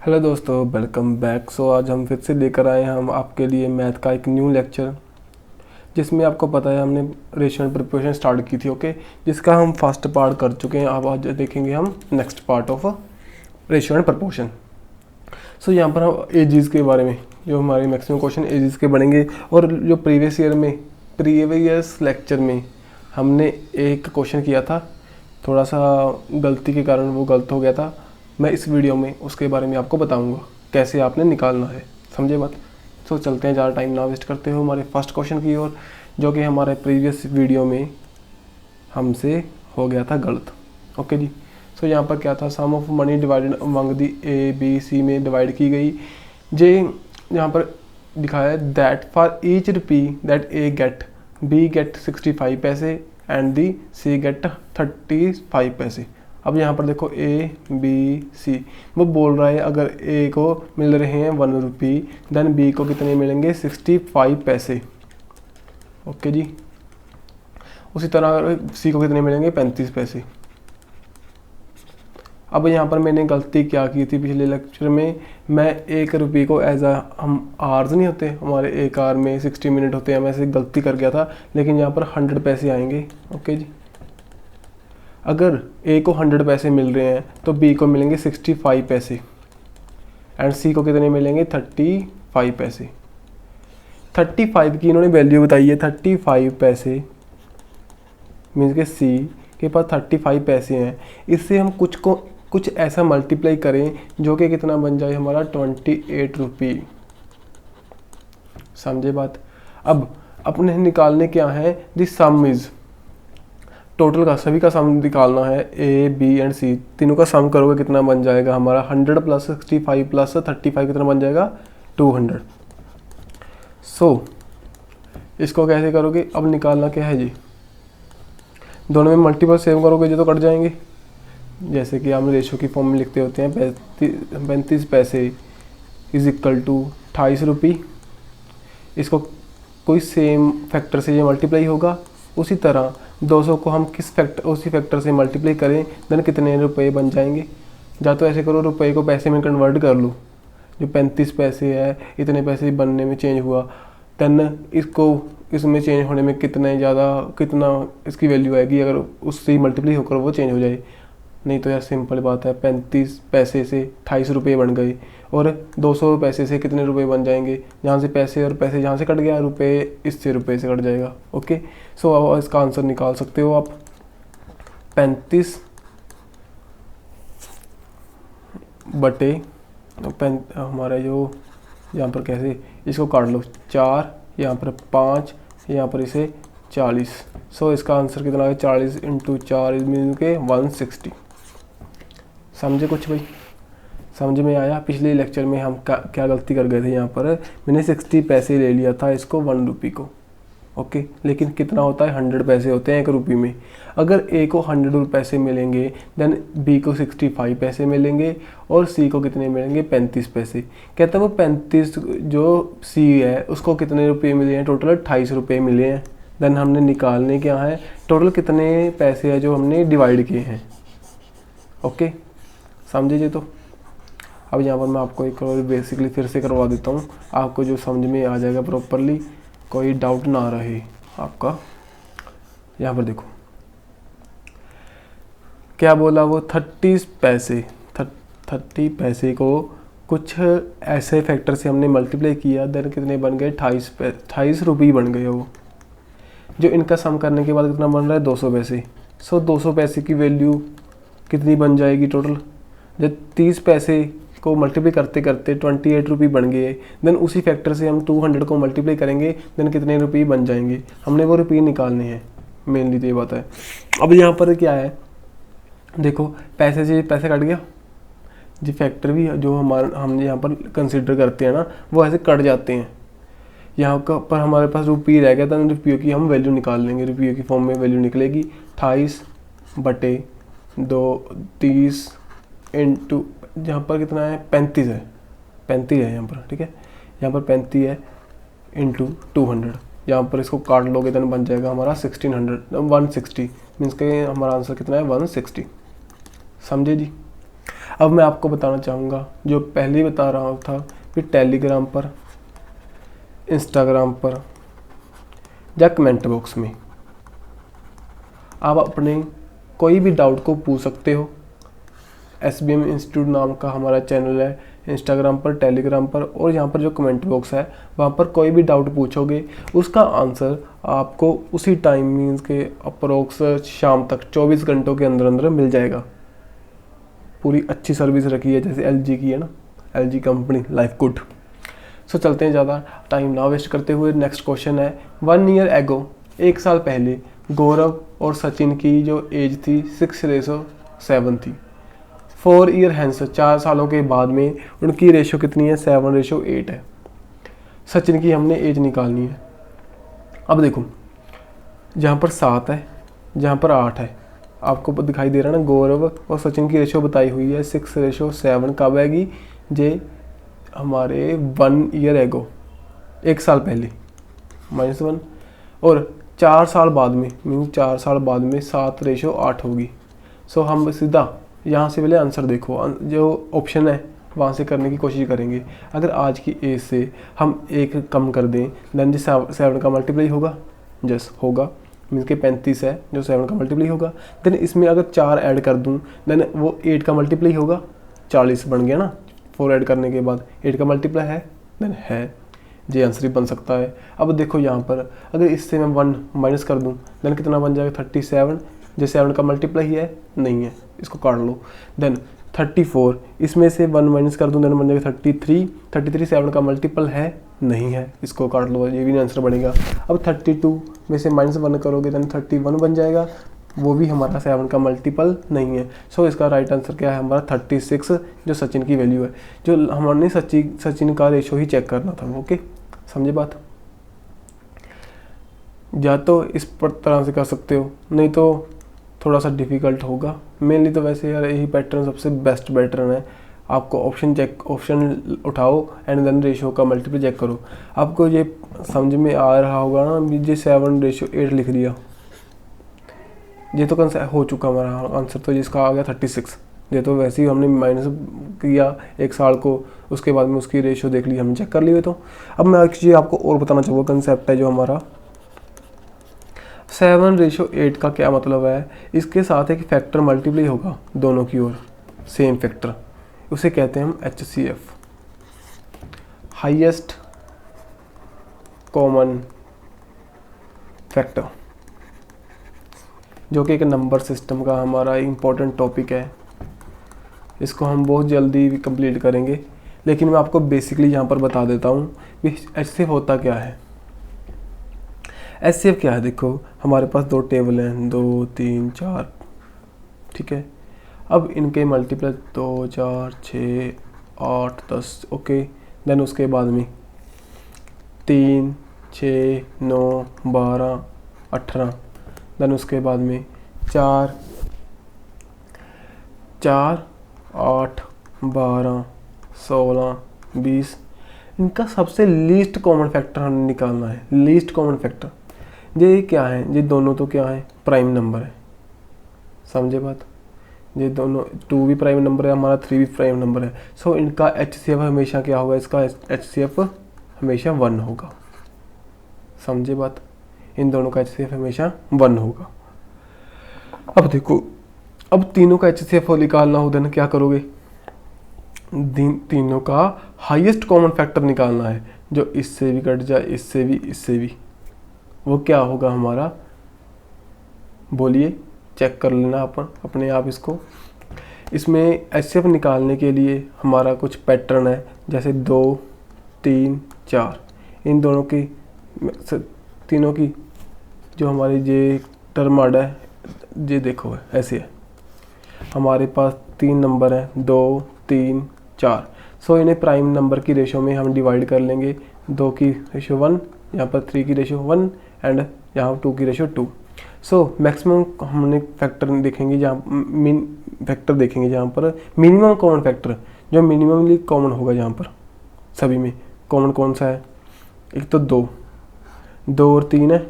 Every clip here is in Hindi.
हेलो दोस्तों, वेलकम बैक। आज हम फिर से लेकर आए हैं हम आपके लिए मैथ का एक न्यू लेक्चर, जिसमें आपको पता है हमने रेशियो एंड प्रोपोर्शन स्टार्ट की थी। ओके, जिसका हम फर्स्ट पार्ट कर चुके हैं। अब आज देखेंगे हम next part of ratio and proportion. यहाँ पर हम एजेस के बारे में, जो हमारे मैक्सिमम क्वेश्चन एजेस के बनेंगे। और जो प्रीवियस लेक्चर में हमने एक क्वेश्चन किया था, थोड़ा सा गलती के कारण वो गलत हो गया था। मैं इस वीडियो में उसके बारे में आपको बताऊंगा कैसे आपने निकालना है, समझे बात। चलते हैं, ज़्यादा टाइम ना वेस्ट करते हुए हमारे फर्स्ट क्वेश्चन की ओर, जो कि हमारे प्रीवियस वीडियो में हमसे हो गया था गलत। ओके जी। यहाँ पर क्या था, sum of money divided among the A B C में डिवाइड की गई। जे यहाँ पर दिखाया है that for each rupee that A get B get 65 पैसे एंड दी सी गेट 35 पैसे। अब यहाँ पर देखो ए बी सी, वो बोल रहा है अगर ए को मिल रहे हैं 1 रुपी, देन बी को कितने मिलेंगे 65 पैसे। ओके जी। उसी तरह सी को कितने मिलेंगे 35 पैसे। अब यहाँ पर मैंने गलती क्या की थी पिछले लेक्चर में, मैं 1 रुपये को एज हम आवर्स नहीं होते हमारे, एक आवर में 60 मिनट होते हैं, मैं ऐसे गलती कर गया था। लेकिन यहाँ पर 100 पैसे आएंगे। ओके जी। अगर ए को 100 पैसे मिल रहे हैं तो बी को मिलेंगे 65 पैसे एंड सी को कितने मिलेंगे 35 पैसे। 35 की इन्होंने वैल्यू बताई है, 35 पैसे मीन्स के सी के पास 35 पैसे हैं। इससे हम कुछ ऐसा मल्टीप्लाई करें जो कि कितना बन जाए हमारा 28 रुपी। समझे बात। अब अपने निकालने क्या है, दिस सम इज टोटल का, सभी का सम निकालना है। ए बी एंड सी तीनों का सम करोगे कितना बन जाएगा हमारा 100 प्लस 65 प्लस 35 कितना बन जाएगा 200। इसको कैसे करोगे, अब निकालना क्या है जी, दोनों में मल्टीपल सेव करोगे जो तो कट जाएंगे। जैसे कि हम रेशो की फॉर्म में लिखते होते हैं 35 पैसे इज इक्वल टू 28 रुपी। इसको कोई सेम फैक्टर से ये मल्टीप्लाई होगा। उसी तरह 200 को हम उसी फैक्टर से मल्टीप्लाई करें, देन कितने रुपए बन जाएंगे। या तो ऐसे करो, रुपए को पैसे में कन्वर्ट कर लो, जो 35 पैसे है इतने पैसे बनने में चेंज हुआ, देन इसको इसमें चेंज होने में कितना इसकी वैल्यू आएगी अगर उससे ही मल्टीप्लाई होकर वो चेंज हो जाए। नहीं तो यार सिंपल बात है, 35 पैसे से 28 रुपये बन गए और 200 पैसे से कितने रुपए बन जाएंगे, जहाँ से पैसे और पैसे जहाँ से कट गया, रुपए इससे रुपए से कट जाएगा। ओके, अब इसका आंसर निकाल सकते हो आप। 35 बटे हमारा जो यहाँ पर कैसे इसको काट लो, 4 यहाँ पर 5 यहाँ पर इसे 40। इसका आंसर कितना है 40 × 4 मीन के 160। समझे कुछ भाई, समझ में आया। पिछले लेक्चर में हम क्या गलती कर गए थे, यहाँ पर मैंने 60 पैसे ले लिया था इसको 1 रुपये को। ओके, लेकिन कितना होता है 100 पैसे होते हैं 1 रुपये में। अगर ए को 100 पैसे मिलेंगे, देन बी को 65 पैसे मिलेंगे और सी को कितने मिलेंगे 35 पैसे। कहते हैं वो 35 जो सी है उसको कितने रुपये मिले हैं, टोटल 28 रुपये मिले हैं। देन हमने निकालने क्या है, टोटल कितने पैसे हैं जो हमने डिवाइड किए हैं। ओके, समझे जी। तो अब यहाँ पर मैं आपको एक और बेसिकली फिर से करवा देता हूँ, आपको जो समझ में आ जाएगा प्रॉपरली, कोई डाउट ना रहे आपका। यहाँ पर देखो क्या बोला वो, 30 पैसे को कुछ ऐसे फैक्टर से हमने मल्टीप्लाई किया, देन कितने बन गए 28 रुपये बन गए वो। जो इनका सम करने के बाद कितना बन रहा है 200 पैसे। 200 पैसे की वैल्यू कितनी बन जाएगी टोटल, जब 30 पैसे को मल्टीप्लाई करते करते 28 रुपये बन गए, देन उसी फैक्टर से हम 200 को मल्टीप्लाई करेंगे, देन कितने रुपये बन जाएंगे, हमने वो रुपये निकालने हैं। मेनली तो ये बात है। अब यहाँ पर क्या है, देखो पैसे से पैसे कट गया जी, फैक्टर भी जो हम यहाँ पर कंसिडर करते हैं ना, वो ऐसे कट जाते हैं। यहाँ पर हमारे पास रुपये रह गया, तो रुपये की हम वैल्यू निकाल लेंगे। रुपये की फॉर्म में वैल्यू निकलेगी 28 बटे 30 इंटू, यहाँ पर कितना है 35 है, 35 है यहाँ पर, ठीक है। यहाँ पर 35 है इंटू 200, यहाँ पर इसको काट लोगे तो बन जाएगा हमारा 160 मीन्स के हमारा आंसर कितना है 160। समझे जी। अब मैं आपको बताना चाहूँगा, जो पहले ही बता रहा था कि टेलीग्राम पर, इंस्टाग्राम पर या कमेंट बॉक्स में आप अपने कोई भी डाउट को पूछ सकते हो। SBM इंस्टीट्यूट नाम का हमारा चैनल है, इंस्टाग्राम पर, टेलीग्राम पर, और यहाँ पर जो कमेंट बॉक्स है वहाँ पर कोई भी डाउट पूछोगे उसका आंसर आपको उसी टाइमिंग के अप्रोक्स शाम तक 24 घंटों के अंदर अंदर मिल जाएगा। पूरी अच्छी सर्विस रखी है, जैसे LG की है ना, LG कंपनी, लाइफ गुड। सो चलते हैं, ज़्यादा टाइम ना वेस्ट करते हुए। नेक्स्ट क्वेश्चन है, 1 ईयर एगो, 1 साल पहले गौरव और सचिन की जो एज थी 6:7 थी। 4 ईयर हैंस, 4 सालों के बाद में उनकी रेशो कितनी है? 7:8 है। सचिन की हमने एज निकालनी है। अब देखो, जहाँ पर 7 है, जहाँ पर 8 है, आपको दिखाई दे रहा है ना, गौरव और सचिन की रेशो बताई हुई है 6:7। कब आएगी? जे हमारे 1 ईयर एगो, 1 साल पहले, -1, और 4 साल बाद में, मीन 4 साल बाद में 7:8 होगी। सो हम सीधा यहाँ से पहले आंसर देखो, जो ऑप्शन है वहाँ से करने की कोशिश करेंगे। अगर आज की एज से हम 1 कम कर दें, देन जो 7 का मल्टीप्लाई होगा, जस होगा, मीन्स के 35 है जो 7 का मल्टीप्लाई होगा। देन इसमें अगर 4 ऐड कर दूँ, देन वो 8 का मल्टीप्लाई होगा, 40 बन गया ना। 4 ऐड करने के बाद 8 का मल्टीप्लाई है, देन है, ये आंसर ही बन सकता है। अब देखो यहाँ पर अगर इससे मैं 1 माइनस कर दूँ, देन कितना बन जाएगा? 37। जो 7 का मल्टीप्लाई है, नहीं है, इसको काट लो। देन 34, इसमें से 1 माइनस कर दूँ, देन बन जाएगा 33। 33 7 का मल्टीपल है, नहीं है, इसको काट लो, ये भी नहीं आंसर बनेगा। अब 32 में से -1 करोगे, देन 31 बन जाएगा, वो भी हमारा 7 का मल्टीपल नहीं है। सो इसका राइट आंसर क्या है? हमारा 36, जो सचिन की वैल्यू है। जो हमने सचिन का रेशो ही चेक करना था। ओके, समझे बात? या तो इस तरह से कर सकते हो, नहीं तो थोड़ा सा डिफ़िकल्ट होगा। मेनली तो वैसे यार यही पैटर्न सबसे बेस्ट पैटर्न है। आपको ऑप्शन उठाओ एंड देन रेशो का मल्टीपल चेक करो। आपको ये समझ में आ रहा होगा ना, मुझे 7:8 लिख दिया, ये तो कंसेप्ट हो चुका हमारा आंसर, तो जिसका आ गया 36। ये तो वैसे ही हमने माइनस किया 1 साल को, उसके बाद में उसकी रेशो देख ली, हमने चेक कर ली हुई। तो अब मैं एक चीज़ आपको और बताना चाहूँगा, कंसेप्ट है जो हमारा 7:8 का क्या मतलब है। इसके साथ एक फैक्टर मल्टीप्लाई होगा दोनों की ओर, सेम फैक्टर, उसे कहते हैं हम HCF, हाईएस्ट कॉमन फैक्टर, जो कि एक नंबर सिस्टम का हमारा इम्पोर्टेंट टॉपिक है। इसको हम बहुत जल्दी कंप्लीट करेंगे, लेकिन मैं आपको बेसिकली यहाँ पर बता देता हूँ कि HCF होता क्या है। HCF क्या है? देखो, हमारे पास 2 टेबल हैं, 2 3 4, ठीक है। अब इनके मल्टीप्लाई 2 4 6 8 10, ओके। देन उसके बाद में 3 6 9 12 18, देन उसके बाद में 4 4 8 12 16 20। इनका सबसे लीस्ट कॉमन फैक्टर हमें निकालना है। लीस्ट कॉमन फैक्टर ये क्या है? ये दोनों तो क्या है? प्राइम नंबर है, समझे बात? ये दोनों 2 भी प्राइम नंबर है, हमारा 3 भी प्राइम नंबर है। सो इनका HCF हमेशा क्या होगा? इसका HCF हमेशा 1 होगा, समझे बात? इन दोनों का HCF हमेशा 1 होगा। अब देखो, अब तीनों का HCF निकालना हो, देन क्या करोगे? तीनों का हाईएस्ट कॉमन फैक्टर निकालना है, जो इससे भी कट जाए, इससे भी, इससे भी। वो क्या होगा हमारा? बोलिए, चेक कर लेना अपन अपने आप इसको। इसमें HCF निकालने के लिए हमारा कुछ पैटर्न है, जैसे 2 3 4। इन दोनों की, तीनों की जो हमारी ये टर्म आर्डर है, ये देखो है ऐसे है। हमारे पास 3 नंबर हैं, 2 3 4। सो इन्हें प्राइम नंबर की रेशो में हम डिवाइड कर लेंगे। 2 की रेशो 1, यहाँ पर 3 की रेशो 1 एंड यहाँ 2 की रेशो 2। सो मैक्सिमम हमने फैक्टर देखेंगे, जहाँ मीन फैक्टर देखेंगे, जहाँ पर मिनिमम कॉमन फैक्टर, जो मिनिममली कॉमन होगा, जहाँ पर सभी में कॉमन कौन सा है? एक तो 2 और 3 है।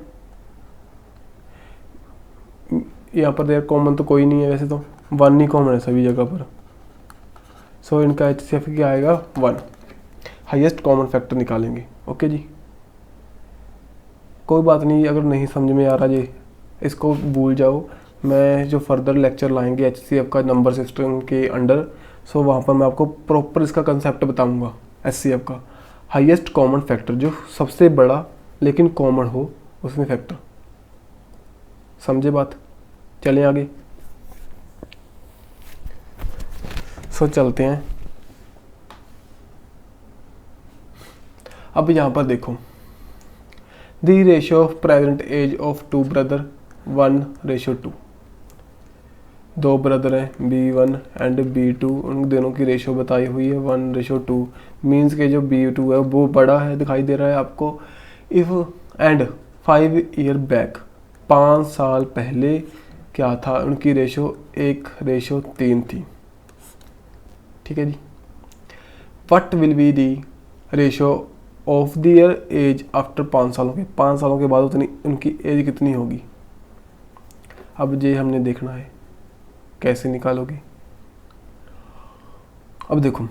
यहाँ पर देर कॉमन तो कोई नहीं है, वैसे तो 1 ही कॉमन है सभी जगह पर, सो इनका HCF क्या आएगा 1। हाईएस्ट कॉमन फैक्टर निकालेंगे। ओके जी, कोई बात नहीं, अगर नहीं समझ में आ रहा जी इसको भूल जाओ। मैं जो फर्दर लेक्चर लाएंगे HCF का नंबर सिस्टम के अंडर, सो वहाँ पर मैं आपको प्रॉपर इसका कंसेप्ट बताऊंगा। HCF का हाईएस्ट कॉमन फैक्टर, जो सबसे बड़ा लेकिन कॉमन हो उसमें फैक्टर। समझे बात? चलें आगे। सो चलते हैं। अब यहाँ पर देखो, the ratio of present age of 2 brother 1:2। 2 brother हैं B1 एंड B2, उन दोनों की रेशियो बताई हुई है 1:2। मीन्स के जो B2 है वो बड़ा है, दिखाई दे रहा है आपको। इफ़ एंड 5 ईयर बैक, 5 साल पहले क्या था, उनकी रेशियो 1:3 थी। ठीक है जी। What will be the ratio of their age after 5 सालों के, 5 सालों के बाद उतनी उनकी एज कितनी होगी। अब ये हमने देखना है, कैसे निकालोगे। अब देखो,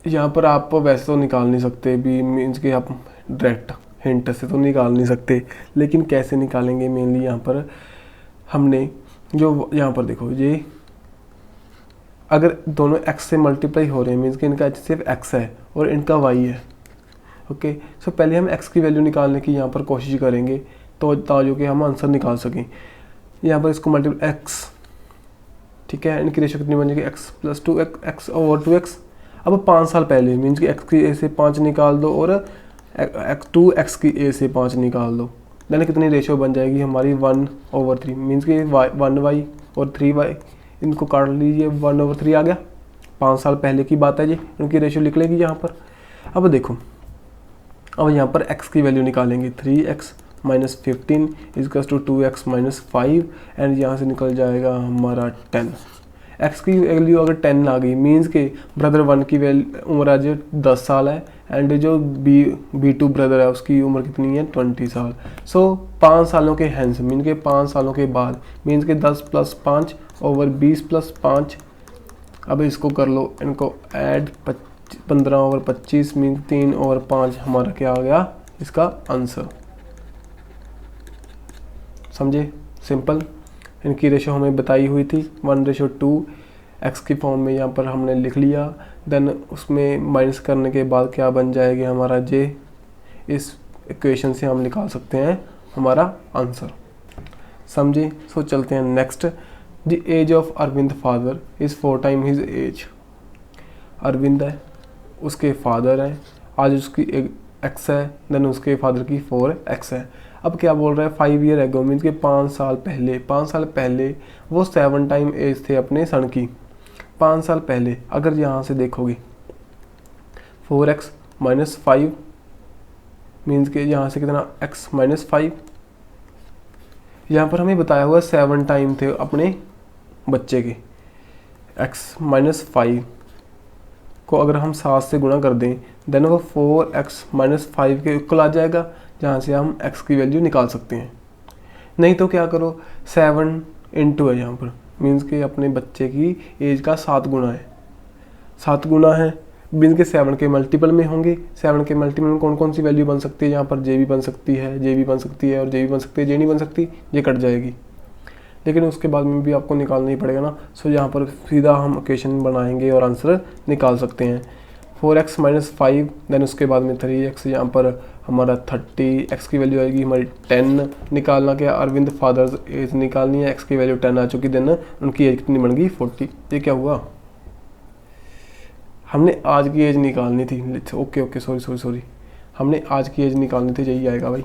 यहाँ पर आप वैसे तो निकाल नहीं सकते भी, मीन्स कि आप डायरेक्ट हिंट से तो निकाल नहीं सकते, लेकिन कैसे निकालेंगे मेनली यहाँ पर हमने जो यहाँ पर देखो, ये अगर दोनों x से मल्टीप्लाई हो रहे हैं मीन्स कि इनका सिर्फ x है और इनका y है। ओके, सो पहले हम x की वैल्यू निकालने की यहाँ पर कोशिश करेंगे तो ताकि हम आंसर निकाल सकें। यहाँ पर इसको मल्टीप्लाई x, ठीक है, इनकी रेशियो कितनी बन जाएगी x + 2x, x over 2x। अब 5 साल पहले मीन्स कि x की a से 5 निकाल दो और 2x की a से 5 निकाल दो, देन कितनी रेशियो बन जाएगी हमारी 1/3। मीन्स कि 1y और 3y, इनको काट लीजिए, 1/3 आ गया। 5 साल पहले की बात है जी, उनकी रेशियो लिख लेगी यहाँ पर। अब देखो, अब यहाँ पर x की वैल्यू निकालेंगे, 3x - 15 = 2x - 5 एंड यहाँ से निकल जाएगा हमारा 10। x की वैल्यू अगर 10 आ गई मीन्स के ब्रदर 1 की उम्र आज 10 साल है एंड जो B2 ब्रदर है उसकी उम्र कितनी है 20 साल। सो 5 सालों के हैंस मीन के 5 सालों के बाद मीन्स के 10 + 5 ओवर 20 + 5। अब इसको कर लो, इनको ऐड 15 ओवर 25 मीन 3 ओवर 5 हमारा क्या आ गया इसका आंसर। समझे? सिंपल। इनकी रेशो हमें बताई हुई थी 1:2, x की फॉर्म में यहाँ पर हमने लिख लिया। देन उसमें माइनस करने के बाद क्या बन जाएगा हमारा j। इस इक्वेशन से हम निकाल सकते हैं हमारा आंसर। समझे? सो चलते हैं next. The age of Arvind father is 4 time his age. Arvind है, उसके फादर हैं, आज उसकी x है, देन उसके फादर की 4x है। अब क्या बोल रहा है 5 ईयर एगो मीन्स के 5 साल पहले, 5 साल पहले वो 7 टाइम एज थे अपने सन की। 5 साल पहले अगर यहाँ से देखोगे 4x - 5 मीन्स के यहाँ से कितना x - 5। यहाँ पर हमें बताया हुआ 7 टाइम थे अपने बच्चे के। x - 5 को अगर हम 7 से गुणा कर दें देन वो 4x - 5 के इक्वल आ जाएगा, जहाँ से हम x की वैल्यू निकाल सकते हैं। नहीं तो क्या करो 7 × है यहाँ पर मीन्स के अपने बच्चे की एज का 7 गुना है। 7 गुना है मीन्स के 7 के मल्टीपल में होंगे। 7 के मल्टीपल में कौन कौन सी वैल्यू बन सकती है, यहाँ पर j भी बन सकती है, j भी बन सकती है और j भी बन सकती है, j नहीं बन सकती, ये कट जाएगी। लेकिन उसके बाद में भी आपको निकालना ही पड़ेगा ना। सो यहाँ पर सीधा हम इक्वेशन बनाएंगे और आंसर निकाल सकते हैं। 4x - 5 देन उसके बाद में 3x, यहाँ पर हमारा 30, x की वैल्यू आएगी हमारी 10। निकालना क्या अरविंद फादर्स एज निकालनी है, x की वैल्यू 10 आ चुकी, देन उनकी एज कितनी बन गई 40। ये क्या हुआ, हमने आज की एज निकालनी थी। ओके सॉरी, हमने आज की एज निकालनी थी, यही आएगा भाई,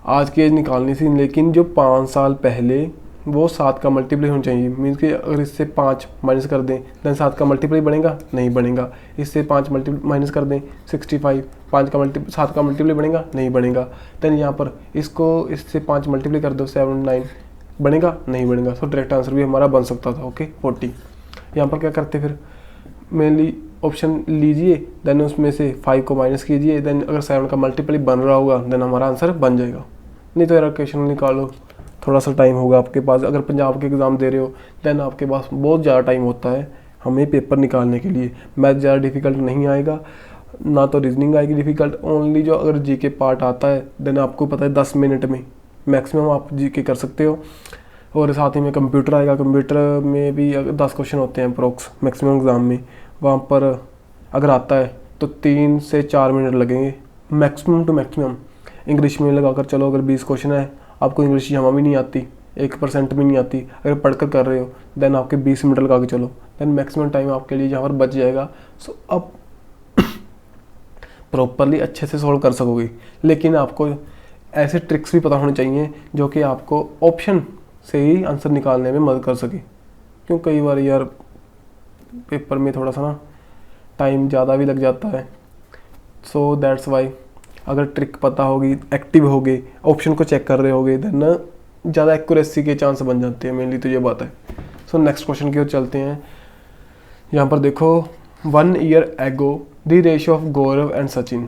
आज की एज निकालनी थी। लेकिन जो 5 साल पहले वो 7 का मल्टीप्लाई होना चाहिए मीन्स कि अगर इससे 5 माइनस कर दें देन 7 का मल्टीप्लाई बनेगा, नहीं बनेगा। इससे 5 माइनस कर दें 65, 7 का मल्टीप्लाई बनेगा, नहीं बनेगा। देन यहाँ पर इसको इससे 5 मल्टीप्लाई कर दो 7 9 बनेगा, नहीं बनेगा। सो डायरेक्ट आंसर भी हमारा बन सकता था। ओके 40। यहाँ पर क्या करते फिर मेनली ऑप्शन लीजिए, देन उसमें से 5 को माइनस कीजिए, देन अगर 7 का मल्टीप्लाई बन रहा होगा देन हमारा आंसर बन जाएगा। नहीं तो यार क्वेश्चन निकालो, थोड़ा सा टाइम होगा आपके पास। अगर पंजाब के एग्ज़ाम दे रहे हो देन आपके पास बहुत ज़्यादा टाइम होता है, हमें पेपर निकालने के लिए। मैथ ज़्यादा डिफ़िकल्ट नहीं आएगा, ना तो रीजनिंग आएगी डिफ़िकल्ट। ओनली जो अगर जीके पार्ट आता है देन आपको पता है 10 मिनट में मैक्सिमम आप जीके कर सकते हो। और साथ ही में कंप्यूटर आएगा, कंप्यूटर में भी अगर 10 क्वेश्चन होते हैं अप्रोक्स मैक्सिमम एग्ज़ाम में, वहाँ पर अगर आता है तो 3 से 4 मिनट लगेंगे मैक्सिमम टू मैक्सिमम। इंग्लिश में लगाकर चलो, अगर 20 क्वेश्चन है, आपको इंग्लिश जमा भी नहीं आती, 1% भी नहीं आती, अगर पढ़कर कर रहे हो देन आपके 20 मिनट लगा के चलो, देन मैक्सिमम टाइम आपके लिए यहाँ पर बच जाएगा। सो अब प्रॉपरली अच्छे से सॉल्व कर सकोगे। लेकिन आपको ऐसे ट्रिक्स भी पता होने चाहिए जो कि आपको ऑप्शन से ही आंसर निकालने में मदद कर सके, क्यों कई बार यार पेपर में थोड़ा सा ना टाइम ज़्यादा भी लग जाता है। सो दैट्स वाई अगर ट्रिक पता होगी, एक्टिव होगे, ऑप्शन को चेक कर रहे होगे, देन ज़्यादा एक्यूरेसी के चांस बन जाते हैं। मेनली तो ये बात है। सो नेक्स्ट क्वेश्चन की ओर चलते हैं। यहाँ पर देखो 1 year ago the ratio of Gaurav and Sachin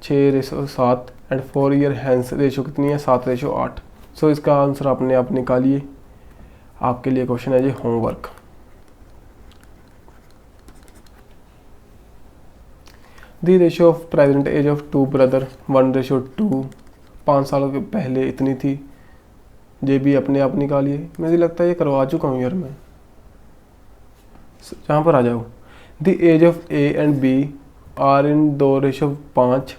6:7 and 4 year hence ratio कितनी है 7:8। सो इसका आंसर आपने आप निकालिए। आपके लिए क्वेश्चन है ये homework. The ratio of present age of 2 brother 1:2। 5 सालों के पहले इतनी थी। ये भी अपने आप निकालिए। मुझे लगता है ये करवा चुका हूँ यार मैं। यहाँ पर आ जाओ। The age of A and B are in 2:5।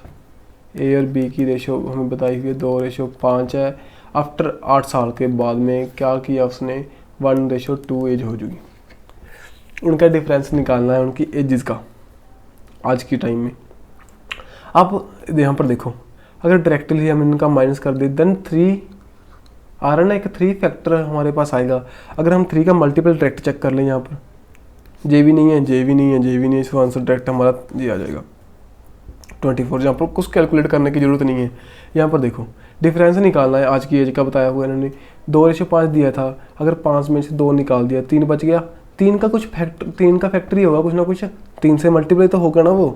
A और बी की रेशो हमें बताई हुई है 2:5 है। आफ्टर 8 साल के बाद में क्या किया उसने 1:2 एज हो चुकी। उनका डिफरेंस निकालना है, उनकी एजेस का आज की टाइम में। आप यहाँ पर देखो, अगर डायरेक्टली हम इनका माइनस कर दें देन 3 आ रहा है ना, एक 3 फैक्टर हमारे पास आएगा। अगर हम 3 का मल्टीपल डायरेक्ट चेक कर लें, यहाँ पर जे भी नहीं है, जे भी नहीं है, जे भी नहीं है, इसका आंसर डायरेक्ट हमारा ये आ जाएगा 24। यहाँ पर कुछ कैलकुलेट करने की ज़रूरत नहीं है। यहाँ पर देखो डिफरेंस निकालना है। आज की एज का बताया हुआ इन्होंने 2:5 दिया था। अगर 5 में से 2 निकाल दिया, 3 बच गया। 3 का फैक्टर ही होगा कुछ ना कुछ। 3 से मल्टीप्लाई तो होगा ना वो,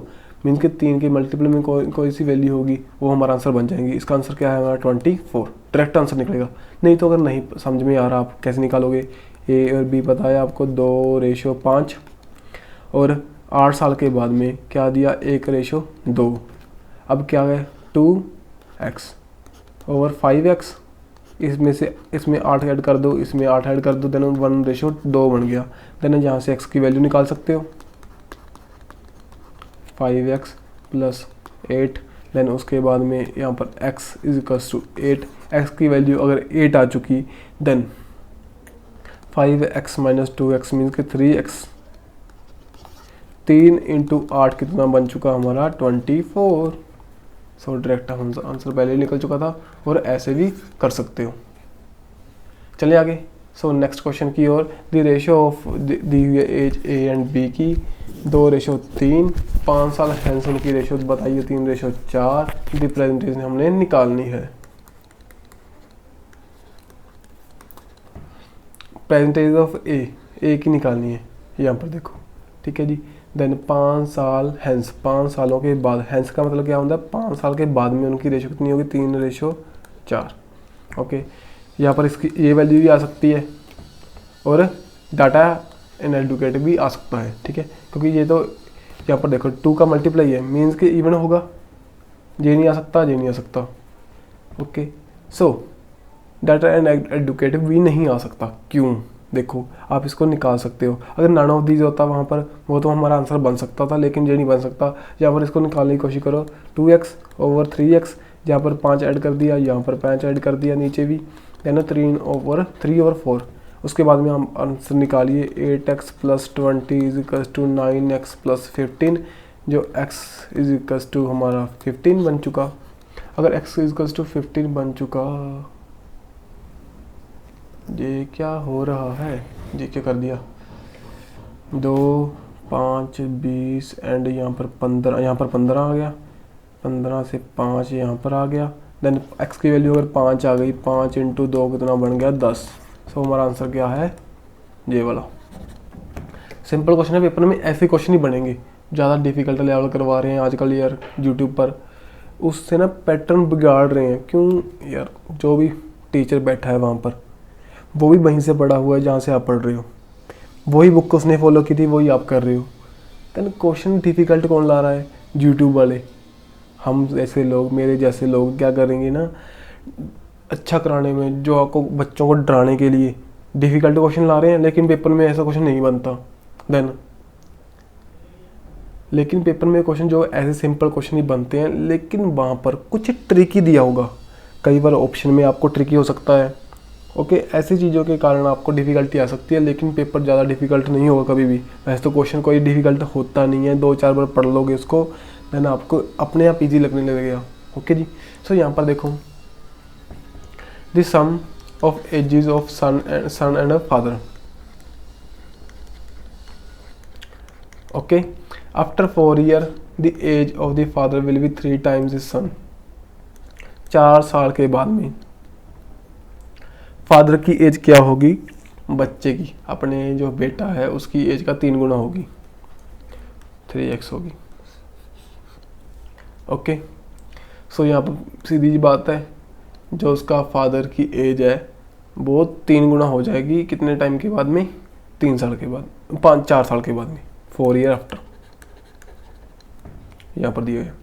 मीन्स कि 3 के मल्टीपल में कोई सी वैल्यू होगी, वो हमारा आंसर बन जाएंगी। इसका आंसर क्या है हमारा 24 डायरेक्ट आंसर निकलेगा। नहीं तो अगर नहीं समझ में आ रहा आप कैसे निकालोगे, ए और बी बताया आपको 2:5 और 8 साल के बाद में क्या दिया 1:2। अब क्या है 2x ओवर 5x। इसमें 8 ऐड कर दो, इसमें 8 ऐड कर दो, देन 1:2 बन गया। देन यहाँ से x की वैल्यू निकाल सकते हो 5x + 8। देन उसके बाद में यहाँ पर x = 8। x की वैल्यू अगर 8 आ चुकी देन 5x - 2x मीन्स कि 3x। 3 × 8 कितना बन चुका हमारा 24। सो डायरेक्ट आंसर पहले ही निकल चुका था। और ऐसे भी कर सकते हो। चलिए आगे। सो नेक्स्ट क्वेश्चन की ओर। द रेशियो ऑफ दी हुई एज ए एंड बी की 2:3। 5 साल हैंस उनकी रेशियो बताइए 3:4। द प्रेजेंटेशन हमने निकालनी है। प्रेजेंटेज ऑफ ए की निकालनी है। यहाँ पर देखो, ठीक है जी। देन 5 साल हैंस, 5 सालों के बाद, हैंस का मतलब क्या होता है 5 साल के बाद में उनकी रेशो कितनी होगी 3:4। ओके, यहाँ पर इसकी ये वैल्यू भी आ सकती है और डाटा इनएडुकेट भी आ सकता है, ठीक है। क्योंकि ये तो यहाँ पर देखो 2 का मल्टीप्लाई है, मीन्स कि इवन होगा। ये नहीं आ सकता, ये नहीं आ सकता। ओके, सो डाटा इनएडुकेट भी नहीं आ सकता। क्यों? देखो आप इसको निकाल सकते हो। अगर नन ऑफ दीज होता वहाँ पर, वो तो हमारा आंसर बन सकता था, लेकिन ये नहीं बन सकता। यहाँ पर इसको निकालने की कोशिश करो 2x ओवर 3x। यहाँ पर 5 ऐड कर दिया, यहाँ पर 5 ऐड कर दिया, नीचे भी यानी 3 ओवर 4। उसके बाद में हम आंसर निकालिए 8x + 20 = 9x + 15, जो x = हमारा 15 बन चुका। अगर x = 15 बन चुका, ये क्या हो रहा है, ये क्या कर दिया 2, 5, 20 एंड यहाँ पर 15, यहाँ पर 15 आ गया। 15 से 5 यहाँ पर आ गया। देन x की वैल्यू अगर 5 आ गई, 5 × 2 कितना बन गया 10। सो हमारा आंसर क्या है ये वाला। सिंपल क्वेश्चन है, पेपर में ऐसे क्वेश्चन ही बनेंगे। ज़्यादा डिफिकल्ट लेवल करवा रहे हैं आजकल यार यूट्यूब पर, उससे ना पैटर्न बिगाड़ रहे हैं। क्यों यार, जो भी टीचर बैठा है वहाँ पर वो भी वहीं से पढ़ा हुआ है जहाँ से आप पढ़ रहे हो। वही बुक उसने फॉलो की थी, वही आप कर रहे हो। देन क्वेश्चन डिफ़िकल्ट कौन ला रहा है? यूट्यूब वाले। हम ऐसे लोग, मेरे जैसे लोग क्या करेंगे ना, अच्छा कराने में, जो आपको बच्चों को डराने के लिए डिफ़िकल्ट क्वेश्चन ला रहे हैं, लेकिन पेपर में ऐसा क्वेश्चन नहीं बनता। देन लेकिन पेपर में क्वेश्चन जो ऐसे सिंपल क्वेश्चन ही बनते हैं, लेकिन वहाँ पर कुछ ट्रिकी दिया होगा। कई बार ऑप्शन में आपको ट्रिकी हो सकता है। ओके, ऐसी चीज़ों के कारण आपको डिफ़िकल्टी आ सकती है, लेकिन पेपर ज़्यादा डिफ़िकल्ट नहीं होगा कभी भी। वैसे तो क्वेश्चन कोई डिफ़िकल्ट होता नहीं है, 2-4 बार पढ़ लोगे उसको, देन आपको अपने आप ईजी लगने लगेगा। ओके जी। सो यहाँ पर देखो, the sum of ages of son and a father. Okay, after 4 year the age of the father will be 3 times his son. 4 साल के बाद में फादर की एज क्या होगी? बच्चे की, अपने जो बेटा है उसकी एज का 3 गुना होगी, 3x होगी। ओके, सो यहाँ पर सीधी जी बात है, जो उसका फादर की एज है वो 3 गुना हो जाएगी कितने टाइम के बाद में? 3 साल के बाद, 4 साल के बाद में, 4 ईयर आफ्टर, यहाँ पर दिया है।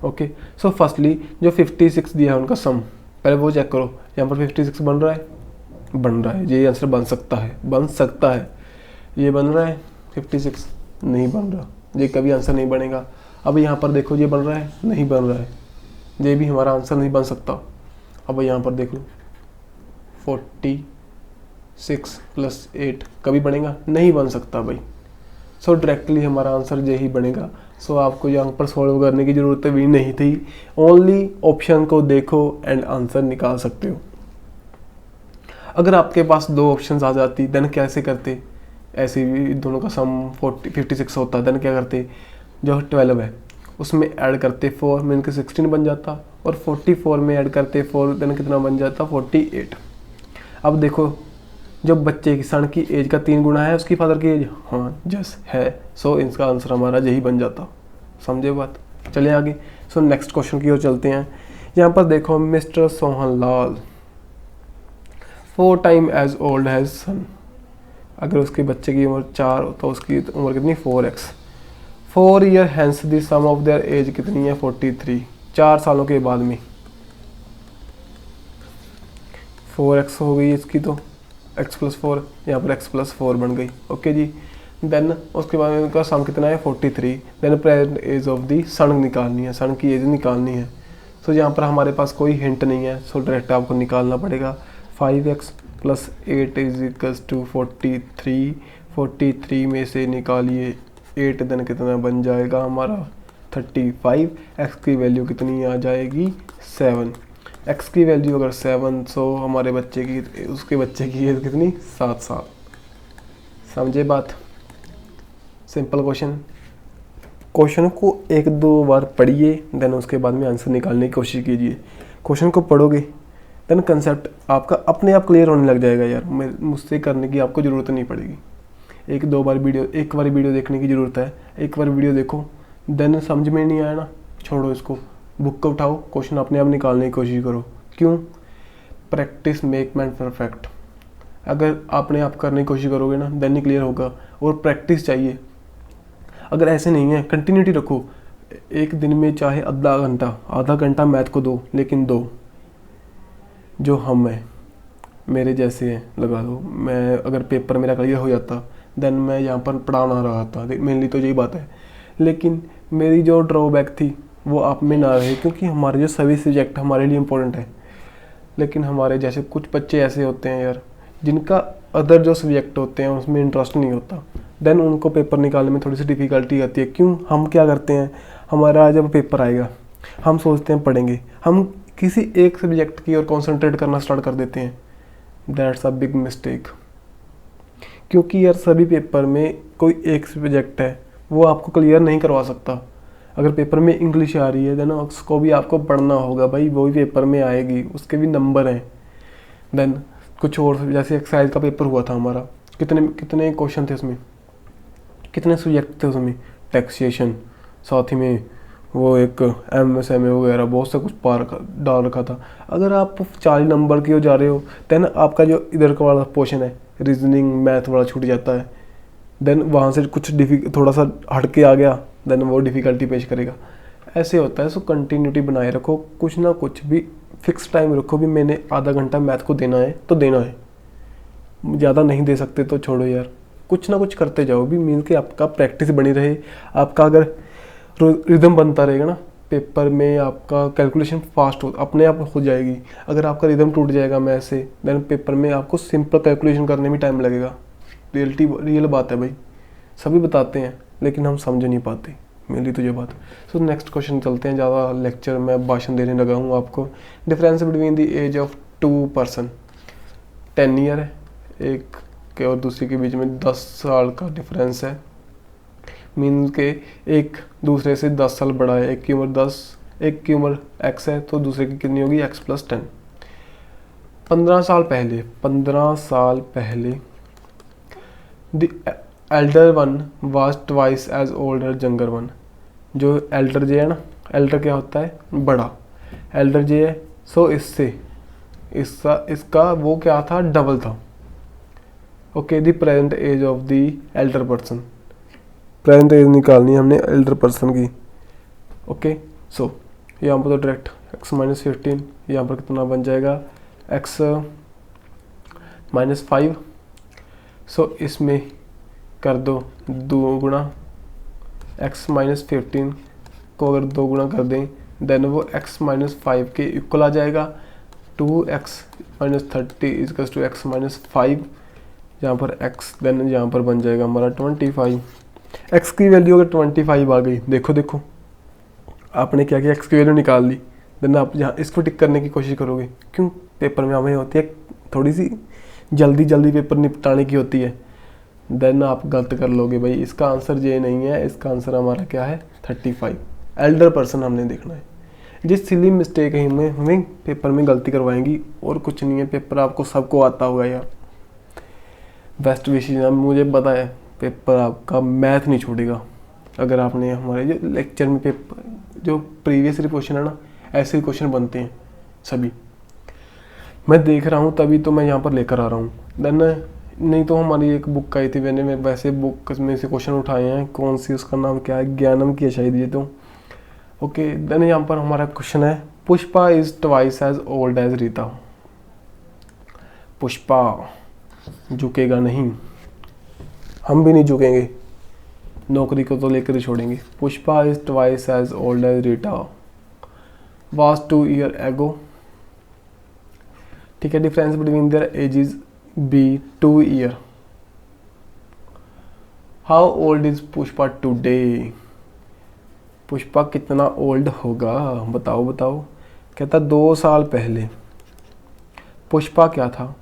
ओके, सो फर्स्टली जो 56 दिया है उनका सम, पहले वो चेक करो। यहाँ पर 56 बन रहा है, बन रहा है, ये आंसर बन सकता है, बन सकता है। ये बन रहा है 56, नहीं बन रहा, ये कभी आंसर नहीं बनेगा। अब यहाँ पर देखो, ये बन रहा है, नहीं बन रहा है, ये भी हमारा आंसर नहीं बन सकता। अब यहाँ पर देखो 46 + 8 कभी बनेगा? नहीं बन सकता भाई। सो डायरेक्टली हमारा आंसर यही बनेगा। सो आपको यहाँ पर सॉल्व करने की ज़रूरत भी नहीं थी, ओनली ऑप्शन को देखो एंड आंसर निकाल सकते हो। अगर आपके पास 2 ऑप्शंस आ जाती देन कैसे करते? ऐसे भी दोनों का सम 56 होता, देन क्या करते? जो 12 है उसमें ऐड करते 4, में इनके 16 बन जाता, और 44 में ऐड करते 4, देन कितना बन जाता? 48। अब देखो, जब बच्चे की सन की एज का 3 गुना है उसकी फादर की एज, हाँ जस है, सो इसका आंसर हमारा यही बन जाता। समझे बात? चलिए आगे। सो नेक्स्ट क्वेश्चन की ओर चलते हैं। यहाँ पर देखो, mister Sohan Lal 4 time age old has son. अगर उसके बच्चे की उम्र 4 तो उसकी उम्र कितनी? 4x। 4 year hence the sum of their age कितनी है? 43। 4 सालों के बाद में 4x हो गई इसकी, तो x + 4, यहाँ पर x + 4 बन गई। ओके जी। देन उसके बाद में उनका सम कितना है? 43। Then present age of the son निकालनी है, सन की एज निकालनी है। सो यहाँ पर हमारे पास कोई हिंट नहीं है, सो डायरेक्ट आपको निकालना पड़ेगा। 5x + 8 = 43। 43 में से निकालिए 8, देन कितना बन जाएगा हमारा? 35। x की वैल्यू कितनी आ जाएगी? 7। x की वैल्यू अगर 7, सो हमारे बच्चे की, उसके बच्चे की एज कितनी? 7 साल। समझे बात? सिंपल क्वेश्चन को 1-2 बार पढ़िए, देन उसके बाद में आंसर निकालने की कोशिश कीजिए। क्वेश्चन को पढ़ोगे देन कंसेप्ट आपका अपने आप क्लियर होने लग जाएगा यार। मुझसे करने की आपको ज़रूरत नहीं पड़ेगी। एक बार वीडियो देखने की ज़रूरत है। एक बार वीडियो देखो, देन समझ में नहीं आया ना, छोड़ो इसको, बुक को उठाओ, क्वेश्चन अपने आप निकालने की कोशिश करो। क्यों? Practice make man perfect. अगर आपने आप करने की कोशिश करोगे ना, देन ही क्लियर होगा। और प्रैक्टिस चाहिए। अगर ऐसे नहीं है, कंटिन्यूटी रखो। एक दिन में चाहे आधा घंटा मैथ को दो, लेकिन दो। जो हम हैं, मेरे जैसे हैं, लगा लो, मैं अगर पेपर मेरा क्लियर हो जाता, देन मैं यहाँ पर पढ़ाना रहा था, मेनली तो यही बात है। लेकिन मेरी जो ड्रॉबैक थी वो आप में ना रहे, क्योंकि हमारे जो सभी सब्जेक्ट हमारे लिए इम्पोर्टेंट है। लेकिन हमारे जैसे कुछ बच्चे ऐसे होते हैं यार, जिनका अदर जो सब्जेक्ट होते हैं उसमें इंटरेस्ट नहीं होता, देन उनको पेपर निकालने में थोड़ी सी डिफ़िकल्टी आती है। क्यों? हम क्या करते हैं, हमारा जब पेपर आएगा हम सोचते हैं पढ़ेंगे, हम किसी एक सब्जेक्ट की ओर कॉन्सेंट्रेट करना स्टार्ट कर देते हैं। That's a big mistake. क्योंकि यार सभी पेपर में कोई एक सब्जेक्ट है वो आपको क्लियर नहीं करवा सकता। अगर पेपर में इंग्लिश आ रही है देन उसको भी आपको पढ़ना होगा भाई, वो भी पेपर में आएगी, उसके भी नंबर हैं। देन कुछ और, जैसे एक्साइज का पेपर हुआ था हमारा, कितने क्वेश्चन थे उसमें, कितने सब्जेक्ट थे उसमें? टैक्सेशन, साथ ही में वो एक MSMA वगैरह बहुत सा कुछ डाल रखा था। अगर आप 40 नंबर की हो जा रहे हो, देन आपका जो इधर का वाला पोर्शन है, रीजनिंग मैथ वाला छूट जाता है। देन वहाँ से कुछ थोड़ा सा हट के आ गया, देन वो डिफ़िकल्टी पेश करेगा। ऐसे होता है। सो कंटिन्यूटी बनाए रखो, कुछ ना कुछ भी फिक्स टाइम रखो भी मैंने आधा घंटा मैथ को देना है तो देना है, ज़्यादा नहीं दे सकते तो छोड़ो यार, कुछ ना कुछ करते जाओ भी, मीन कि आपका प्रैक्टिस बनी रहे। आपका अगर रिदम बनता रहेगा ना पेपर में, आपका कैलकुलेशन फास्ट हो अपने आप हो जाएगी। अगर आपका रिदम टूट जाएगा मैथ से, देन पेपर में आपको सिंपल कैलकुलेशन करने में टाइम लगेगा। रियल बात है भाई, सभी बताते हैं लेकिन हम समझ नहीं पाते, मेरी तो ये बात। सो नेक्स्ट क्वेश्चन चलते हैं, ज़्यादा लेक्चर में भाषण देने लगा हूँ आपको। Difference between the age of 2 person, 10 year है एक के और दूसरे के बीच में 10 साल का डिफरेंस है। मीन के एक दूसरे से 10 साल बड़ा है, एक की उम्र 10, एक की उम्र x है तो दूसरे की कितनी होगी x + 10। 15 साल पहले the elder one was twice age older younger one. जो एल्डर जे है ना, एल्डर क्या होता है बड़ा, एल्डर जे है, सो इसका वो क्या था डबल था। Okay, the present age of the elder person, present age निकालनी है हमने एल्डर पर्सन की। ओके, सो यहाँ पर तो डायरेक्ट x - 15, यहाँ पर कितना बन जाएगा x - 5। सो इसमें कर दो 2 गुणा, x - 15 को अगर 2 गुणा कर दें देन वो x - 5 के इक्वल आ जाएगा। 2x - 30 = x - 5, यहाँ पर x देन यहाँ पर बन जाएगा हमारा 25। x की वैल्यू अगर 25 आ गई, देखो आपने क्या किया, x की वैल्यू निकाल ली, देन आप यहाँ इसको टिक करने की कोशिश करोगे। क्यों, पेपर में हमें होती है थोड़ी सी जल्दी पेपर निपटाने की होती है, देन आप गलत कर लोगे भाई। इसका आंसर ये नहीं है, इसका आंसर हमारा क्या है 35। एल्डर पर्सन हमने देखना है। जिस सिली मिस्टेक है हमें पेपर में गलती करवाएंगी और कुछ नहीं है, पेपर आपको सबको आता होगा यार। बेस्ट विशेष, मुझे पता है पेपर आपका मैथ नहीं छोड़ेगा। अगर आपने हमारे जो लेक्चर में पेपर जो प्रीवियस क्वेश्चन है ना, ऐसे क्वेश्चन बनते हैं सभी, मैं देख रहा हूँ तभी तो मैं यहाँ पर लेकर आ रहा हूँ। देन नहीं तो हमारी एक बुक आई थी, मैंने वैसे बुक में से क्वेश्चन उठाए हैं, कौन सी उसका नाम क्या है, ज्ञानम की है शायद ये तो। ओके, देन यहाँ पर हमारा क्वेश्चन है Pushpa is twice as old as Rita. Pushpa झुकेगा नहीं, हम भी नहीं झुकेंगे, नौकरी को तो लेकर ही छोड़ेंगे। Pushpa is twice as old as Rita was 2 year ago. ठीक है, difference between their ages be 2 year. How old is Pushpa today. Pushpa कितना ओल्ड होगा, बताओ। कहता 2 साल पहले पुष्पा क्या था,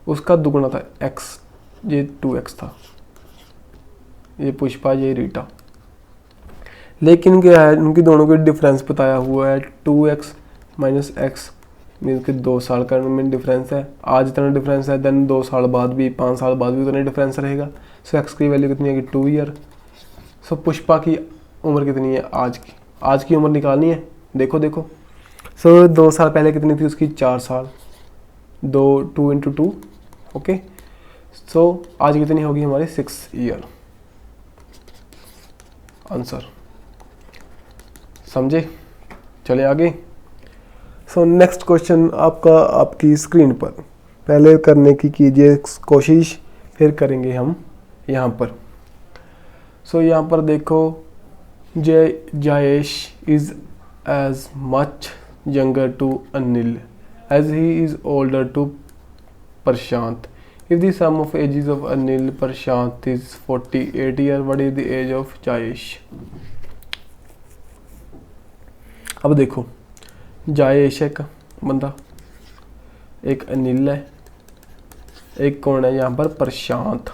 उसका दुगुना था x, ये 2x था, ये पुष्पा ये रीटा। लेकिन क्या है, उनकी दोनों के डिफरेंस बताया हुआ है 2x - x, मीन के 2 साल का में डिफरेंस है। आज इतना डिफरेंस है, देन 2 साल बाद भी, 5 साल बाद भी उतना डिफरेंस रहेगा। सो x की वैल्यू कितनी है 2 ईयर। सो पुष्पा की उम्र कितनी है आज की उम्र निकालनी है, देखो। सो 2 साल पहले कितनी थी उसकी, 4 साल, 2 × 2। ओके, सो आज कितनी होगी हमारी 6 ईयर। आंसर समझे, चले आगे। सो नेक्स्ट क्वेश्चन आपकी स्क्रीन पर, पहले करने की कीजिए कोशिश, फिर करेंगे हम यहाँ पर। सो यहाँ पर देखो, Jayesh is as much younger to Anil as he is older to Prashant. If the sum of ages of Anil Prashant is 48 years, what is the age of Jayesh? अब देखो, जायेश एक बंदा, एक अनिल है, एक कौन है यहाँ पर प्रशांत।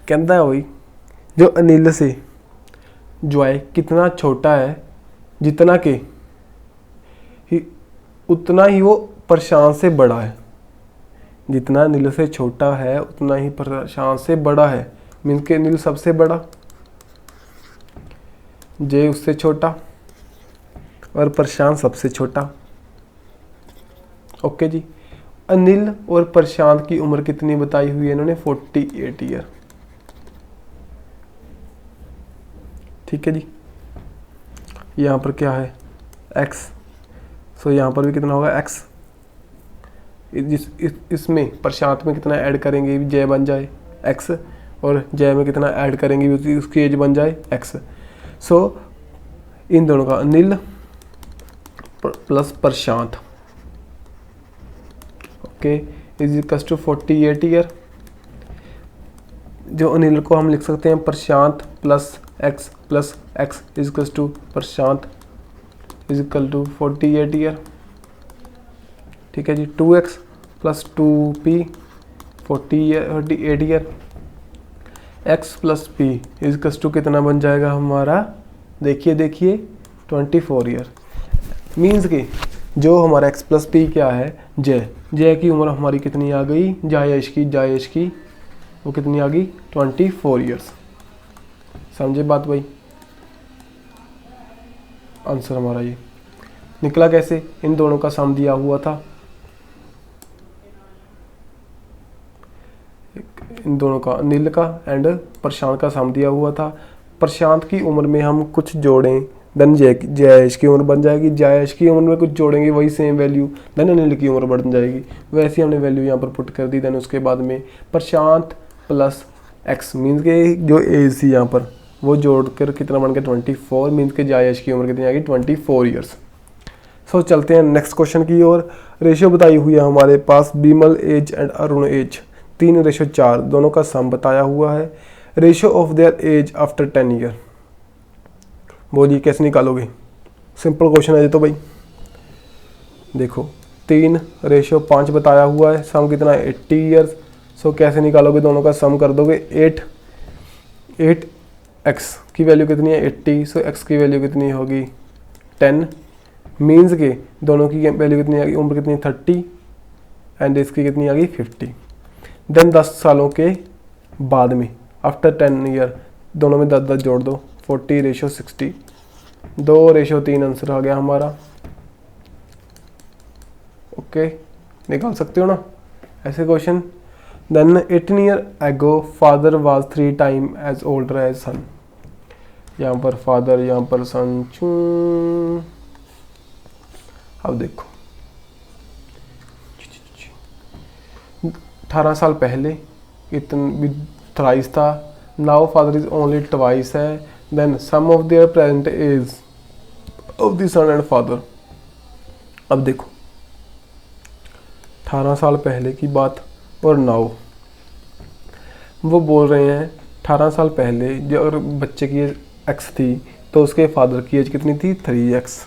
कहता है वही जो अनिल से जो है कितना छोटा है, जितना के उतना ही वो प्रशांत से बड़ा है। जितना अनिल से छोटा है उतना ही प्रशांत से बड़ा है। मीन्स के अनिल सबसे बड़ा, जय उससे छोटा और प्रशांत सबसे छोटा। ओके जी, अनिल और प्रशांत की उम्र कितनी बताई हुई है इन्होंने? 48 ईयर। ठीक है जी। यहाँ पर क्या है? x। सो यहाँ पर भी कितना होगा? x। इसमें प्रशांत में कितना ऐड करेंगे जय बन जाए x, और जय में कितना ऐड करेंगे उसकी एज बन जाए x। सो इन दोनों का Anil plus Prashant, okay, is equals to 48 year. जो अनिल को हम लिख सकते हैं Prashant plus x is equals to Prashant is equal to 48 year. ठीक है जी। 2x plus 2p 48 year, x plus p is equals to कितना बन जाएगा हमारा? देखिए 24 ईयर। मीन्स कि जो हमारा x प्लस पी क्या है? जय की उम्र हमारी कितनी आ गई? जायश की वो कितनी आ गई? 24 ईयर्स। समझे बात भाई? आंसर हमारा ये निकला कैसे? इन दोनों का सम दिया हुआ था, इन दोनों का अनिल का एंड प्रशांत का सम दिया हुआ था। प्रशांत की उम्र में हम कुछ जोड़ें देन जयेश की उम्र बन जाएगी, जयेश की उम्र में कुछ जोड़ेंगे वही सेम वैल्यू, देन अनिल की उम्र बढ़ जाएगी। वैसे हमने वैल्यू यहाँ पर पुट कर दी। देन उसके बाद में प्रशांत प्लस x मीन्स के जो एज थी यहाँ पर वो जोड़कर कितना बन गया? 24। मीन्स के जयेश की उम्र कितनी आ गई? 24 ईयर्स। सो चलते हैं नेक्स्ट क्वेश्चन की ओर। रेशियो बताई हुई है हमारे पास, Bimal age and Arun age 3:4, दोनों का सम बताया हुआ है। Ratio of their age after 10 year, बोलिए कैसे निकालोगे? सिंपल क्वेश्चन है ये तो भाई। देखो 3:5 बताया हुआ है, सम कितना है? 80 ईयर्स। सो कैसे निकालोगे? दोनों का सम कर दोगे। 8x की वैल्यू कितनी है? 80। सो x की वैल्यू कितनी होगी? 10। मीन्स के दोनों की वैल्यू कितनी आ गई? उम्र कितनी? 30 एंड इसकी कितनी आ गई? 50। देन 10 सालों के बाद में आफ्टर 10 ईयर दोनों में 10 जोड़ दो, 40:60, 2:3 आंसर आ गया हमारा। ओके, निकाल सकते हो ना ऐसे question. Then 18 year ago father was 3 time as older as son. यहाँ पर फादर, यहाँ पर सन। अब देखो 18 साल पहले थ्राइस था, now father is only twice है। Then sum of their present age of the son and father. अब देखो 18 साल पहले की बात और नाउ, वो बोल रहे हैं 18 साल पहले जो अगर बच्चे की एज x थी तो उसके फादर की एज कितनी थी? 3x।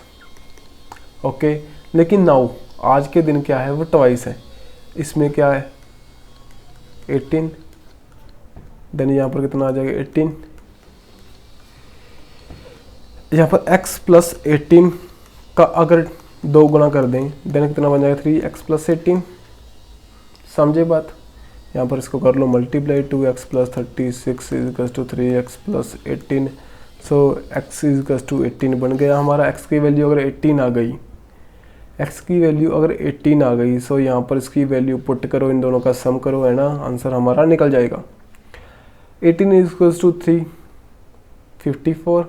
ओके, लेकिन नाउ आज के दिन क्या है? वो ट्वाइस है। इसमें क्या है? 18। देन यहाँ पर कितना आ जाएगा? 18। यहाँ पर x प्लस 18 का अगर 2 गुना कर दें देन कितना बन जाएगा? 3x plus 18। समझे बात? यहाँ पर इसको कर लो multiply, 2x plus 36 is equal to 3x plus 18। So x is equal to 18 बन गया हमारा। x की वैल्यू अगर 18 आ गई, x की वैल्यू अगर 18 आ गई, सो यहाँ पर इसकी वैल्यू पुट करो, इन दोनों का सम करो, है ना, आंसर हमारा निकल जाएगा। 18 इज इक्वल टू 3, 54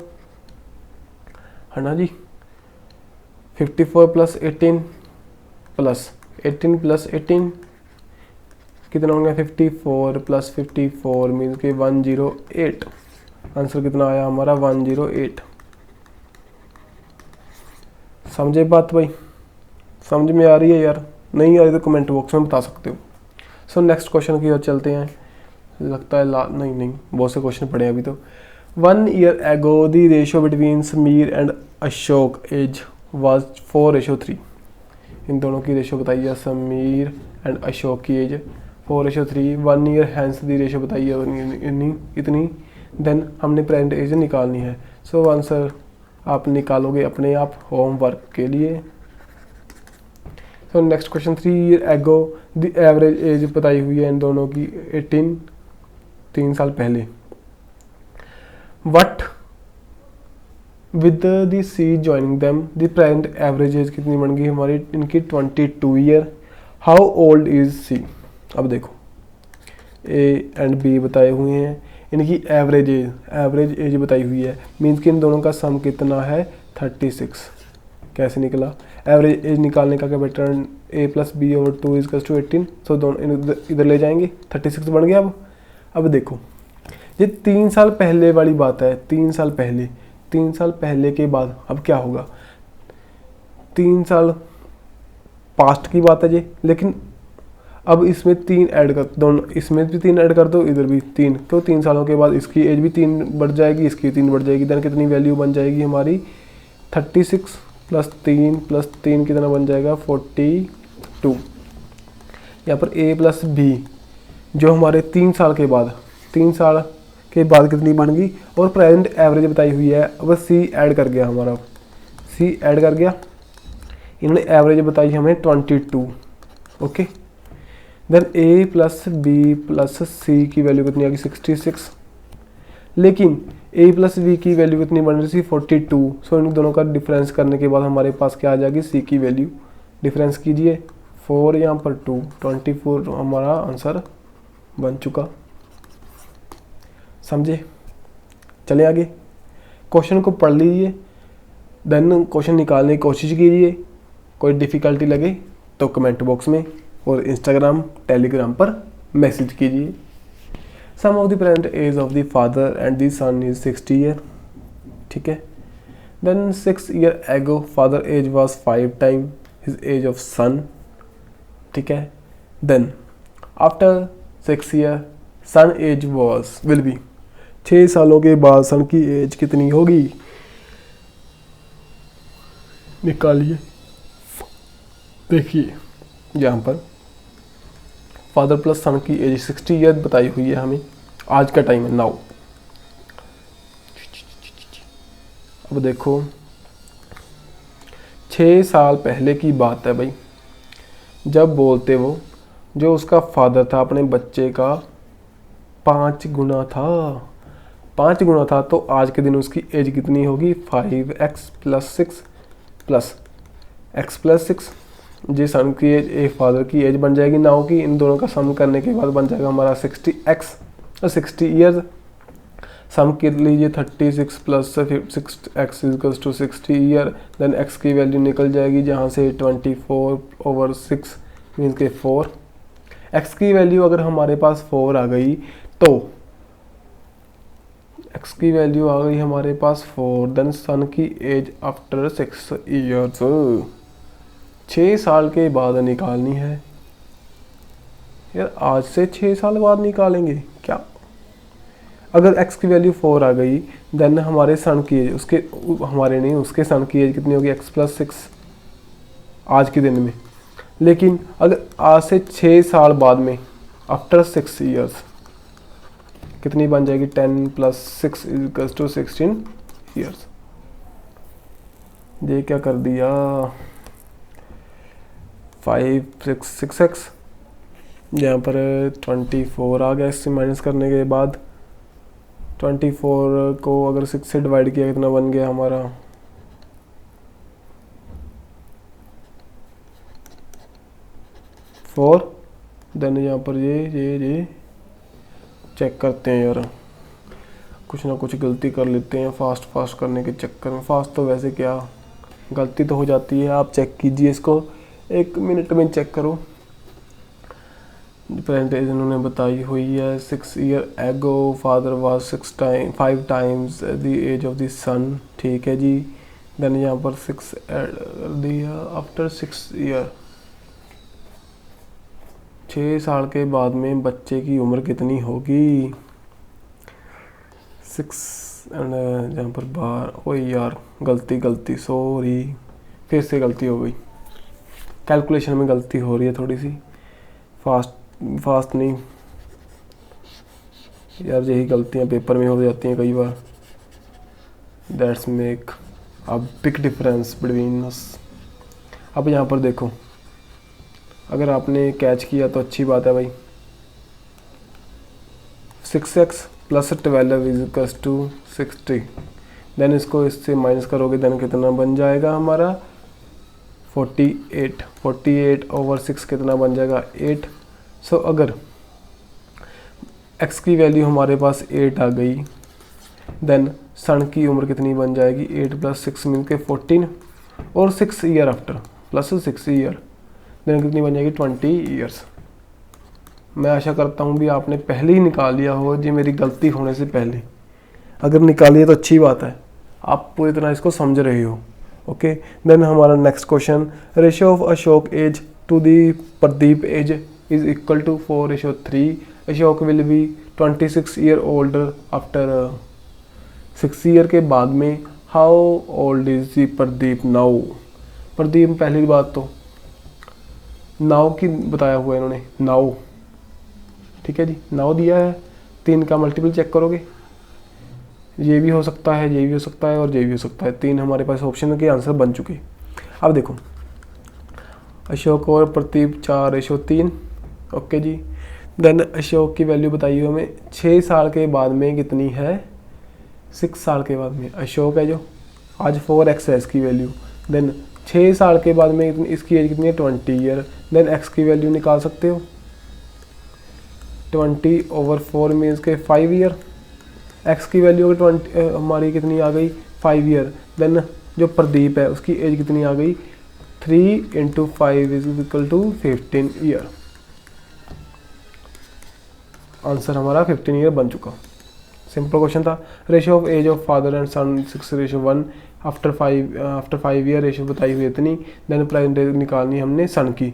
है ना जी। 54 प्लस 18 प्लस 18 प्लस 18 कितना हो गया? 54 प्लस 54 मीन्स के 108। आंसर कितना आया हमारा? 108। समझे बात भाई? समझ में आ रही है यार? नहीं आ रही तो कमेंट बॉक्स में बता सकते हो। सो नेक्स्ट क्वेश्चन की ओर चलते हैं। लगता है नहीं बहुत से क्वेश्चन पड़े हैं अभी तो। 1 year ago the ratio between Sameer and Ashok age was 4:3। इन दोनों की रेशो बताइए, समीर एंड अशोक की age 4:3। 1 year hence the ratio बताइए इतनी। देन हमने प्रेजेंट एज निकालनी है। सो आंसर आप निकालोगे अपने आप होमवर्क के लिए। सो next question 3 year ago the average age बताई हुई है इन दोनों की 18, 3 साल पहले। What with the C joining them the present average age कितनी बन गई हमारी इनकी? 22 year. How old is C. अब देखो ए एंड बी बताए हुए हैं, इनकी एवरेज एज बताई हुई है, मीन्स कि इन दोनों का सम कितना है 36। कैसे निकला? एवरेज एज निकालने का क्या pattern, A plus B over 2 is 18, so दोनों इधर ले जाएंगे, 36 बन गया। अब देखो ये 3 साल पहले वाली बात है, 3 साल पहले के बाद अब क्या होगा, 3 साल पास्ट की बात है जी, लेकिन अब इसमें 3 ऐड कर, दोनों इसमें भी 3 ऐड कर दो, इधर भी 3, तो 3 सालों के बाद इसकी एज भी 3 बढ़ जाएगी, इसकी 3 बढ़ जाएगी, देन कितनी वैल्यू बन जाएगी हमारी 36 प्लस 3 कितना बन जाएगा 42। यहाँ पर ए प्लस बी जो हमारे 3 साल के बाद कितनी बन गई, और प्रेजेंट एवरेज बताई हुई है। अब सी ऐड कर गया हमारा, सी ऐड कर गया, इन्होंने एवरेज बताई हमें 22। ओके, देन ए प्लस बी प्लस सी की वैल्यू कितनी आ गई 66, लेकिन ए प्लस बी की वैल्यू कितनी बन रही थी 42। सो इन दोनों का डिफरेंस करने के बाद हमारे पास क्या आ जाएगी, सी की वैल्यू, डिफरेंस कीजिए 4 यहाँ पर 2, 24 हमारा आंसर बन चुका। समझे? चले आगे, क्वेश्चन को पढ़ लीजिए, देन क्वेश्चन निकालने की कोशिश कीजिए, कोई डिफ़िकल्टी लगे तो कमेंट बॉक्स में और इंस्टाग्राम टेलीग्राम पर मैसेज कीजिए। Sum of the present age of the father and the son is 60 year. ठीक है, then 6 year ago father age was 5 time his age of son. ठीक है, then after 6 year son age was will be, 6 सालों के बाद सन की एज कितनी होगी, निकालिए। देखिए यहाँ पर फादर प्लस सन की एज 60 ईयर बताई हुई है हमें, आज का टाइम है नाउ। अब देखो 6 साल पहले की बात है भाई, जब बोलते वो जो उसका फादर था अपने बच्चे का 5 गुना था, तो आज के दिन उसकी एज कितनी होगी 5x plus 6 plus x plus 6। जी सन की एज ए फादर की एज बन जाएगी नाउ की, इन दोनों का सम करने के बाद बन जाएगा हमारा 60x, 60 ईयर्स। सम कर लीजिए 36 plus 6x equals to 60 year, then x की वैल्यू निकल जाएगी जहाँ से 24 ओवर 6 मीन्स के 4। x की वैल्यू अगर हमारे पास 4 आ गई तो x की वैल्यू आ गई हमारे पास 4, देन सन की एज आफ्टर 6 ईयर्स 6 साल के बाद निकालनी है। यार आज से 6 साल बाद निकालेंगे क्या? अगर x की वैल्यू 4 आ गई देन हमारे सन की एज, उसके हमारे नहीं उसके सन की एज कितनी होगी x प्लस 6 आज के दिन में। लेकिन अगर आज से 6 साल बाद में आफ्टर 6 ईयर्स कितनी बन जाएगी 10 प्लस 6 इक्वल्स टू 16 ईयर्स। ये क्या कर दिया 6x, यहाँ पर 24 आ गया, इससे माइनस करने के बाद 24 को अगर 6 से डिवाइड किया कितना बन गया हमारा 4। देन यहाँ पर ये चेक करते हैं यार, कुछ ना कुछ गलती कर लेते हैं फास्ट करने के चक्कर में। फास्ट तो वैसे क्या गलती तो हो जाती है, आप चेक कीजिए इसको, 1 मिनट में चेक करो। प्रेजेंट एज इन्होंने बताई हुई है 6 year ago father was 5 times the age of the son. ठीक है जी, देन यहाँ पर 6 ऐड कर दिया आफ्टर 6 ईयर, 6 साल के बाद में बच्चे की उम्र कितनी होगी 6 एंड यहाँ पर बार, ओ यार गलती सॉरी, फिर से गलती हो गई, कैलकुलेशन में गलती हो रही है थोड़ी सी, फास्ट नहीं यार, यही गलतियाँ पेपर में हो जाती हैं कई बार, that's make a big difference between us. अब यहाँ पर देखो अगर आपने कैच किया तो अच्छी बात है भाई, 6x plus 12 is equals to 60, then इसको इससे माइनस करोगे देन कितना बन जाएगा हमारा 48 ओवर 6 कितना बन जाएगा 8। सो अगर x की वैल्यू हमारे पास 8 आ गई, देन सन की उम्र कितनी बन जाएगी 8 + 6 मिल के 14 और 6 year after plus 6 year, then कितनी बन जाएगी 20 ईयर्स। मैं आशा करता हूँ भी आपने पहले ही निकाल लिया हो जी, मेरी गलती होने से पहले। अगर निकाली है तो अच्छी बात है, आप पूरी तरह इसको समझ रहे हो। ओके, देन हमारा next question, ratio of Ashok age to the Pradeep age is equal to 4:3। Ashok will be 26 year older after 6 year के बाद में। How old is the Pradeep now. Pradeep पहली बात तो नाउ की बताया हुआ है इन्होंने, नाउ, ठीक है जी, नाउ दिया है, 3 का मल्टीपल चेक करोगे, ये भी हो सकता है, ये भी हो सकता है और ये भी हो सकता है। 3 हमारे पास ऑप्शन के आंसर बन चुके। अब देखो अशोक और प्रदीप 4:3। ओके जी, देन अशोक की वैल्यू बताइए हमें 6 साल के बाद में कितनी है, 6 साल के बाद में। अशोक है जो आज 4x है इसकी वैल्यू, देन 6 साल के बाद में इसकी एज कितनी है 20 ईयर। देन x की वैल्यू निकाल सकते हो, 20/4 मीन्स के 5 ईयर। x की वैल्यू 20 हमारी कितनी आ गई 5 ईयर। देन जो प्रदीप है उसकी एज कितनी आ गई 3 × 5 = 15 ईयर। आंसर हमारा 15 ईयर बन चुका। सिंपल क्वेश्चन था। Ratio of age of father and son 6:1 after 5 year, ratio बताई हुई इतनी। देन प्रेजेंट एज निकालनी हमने सन की।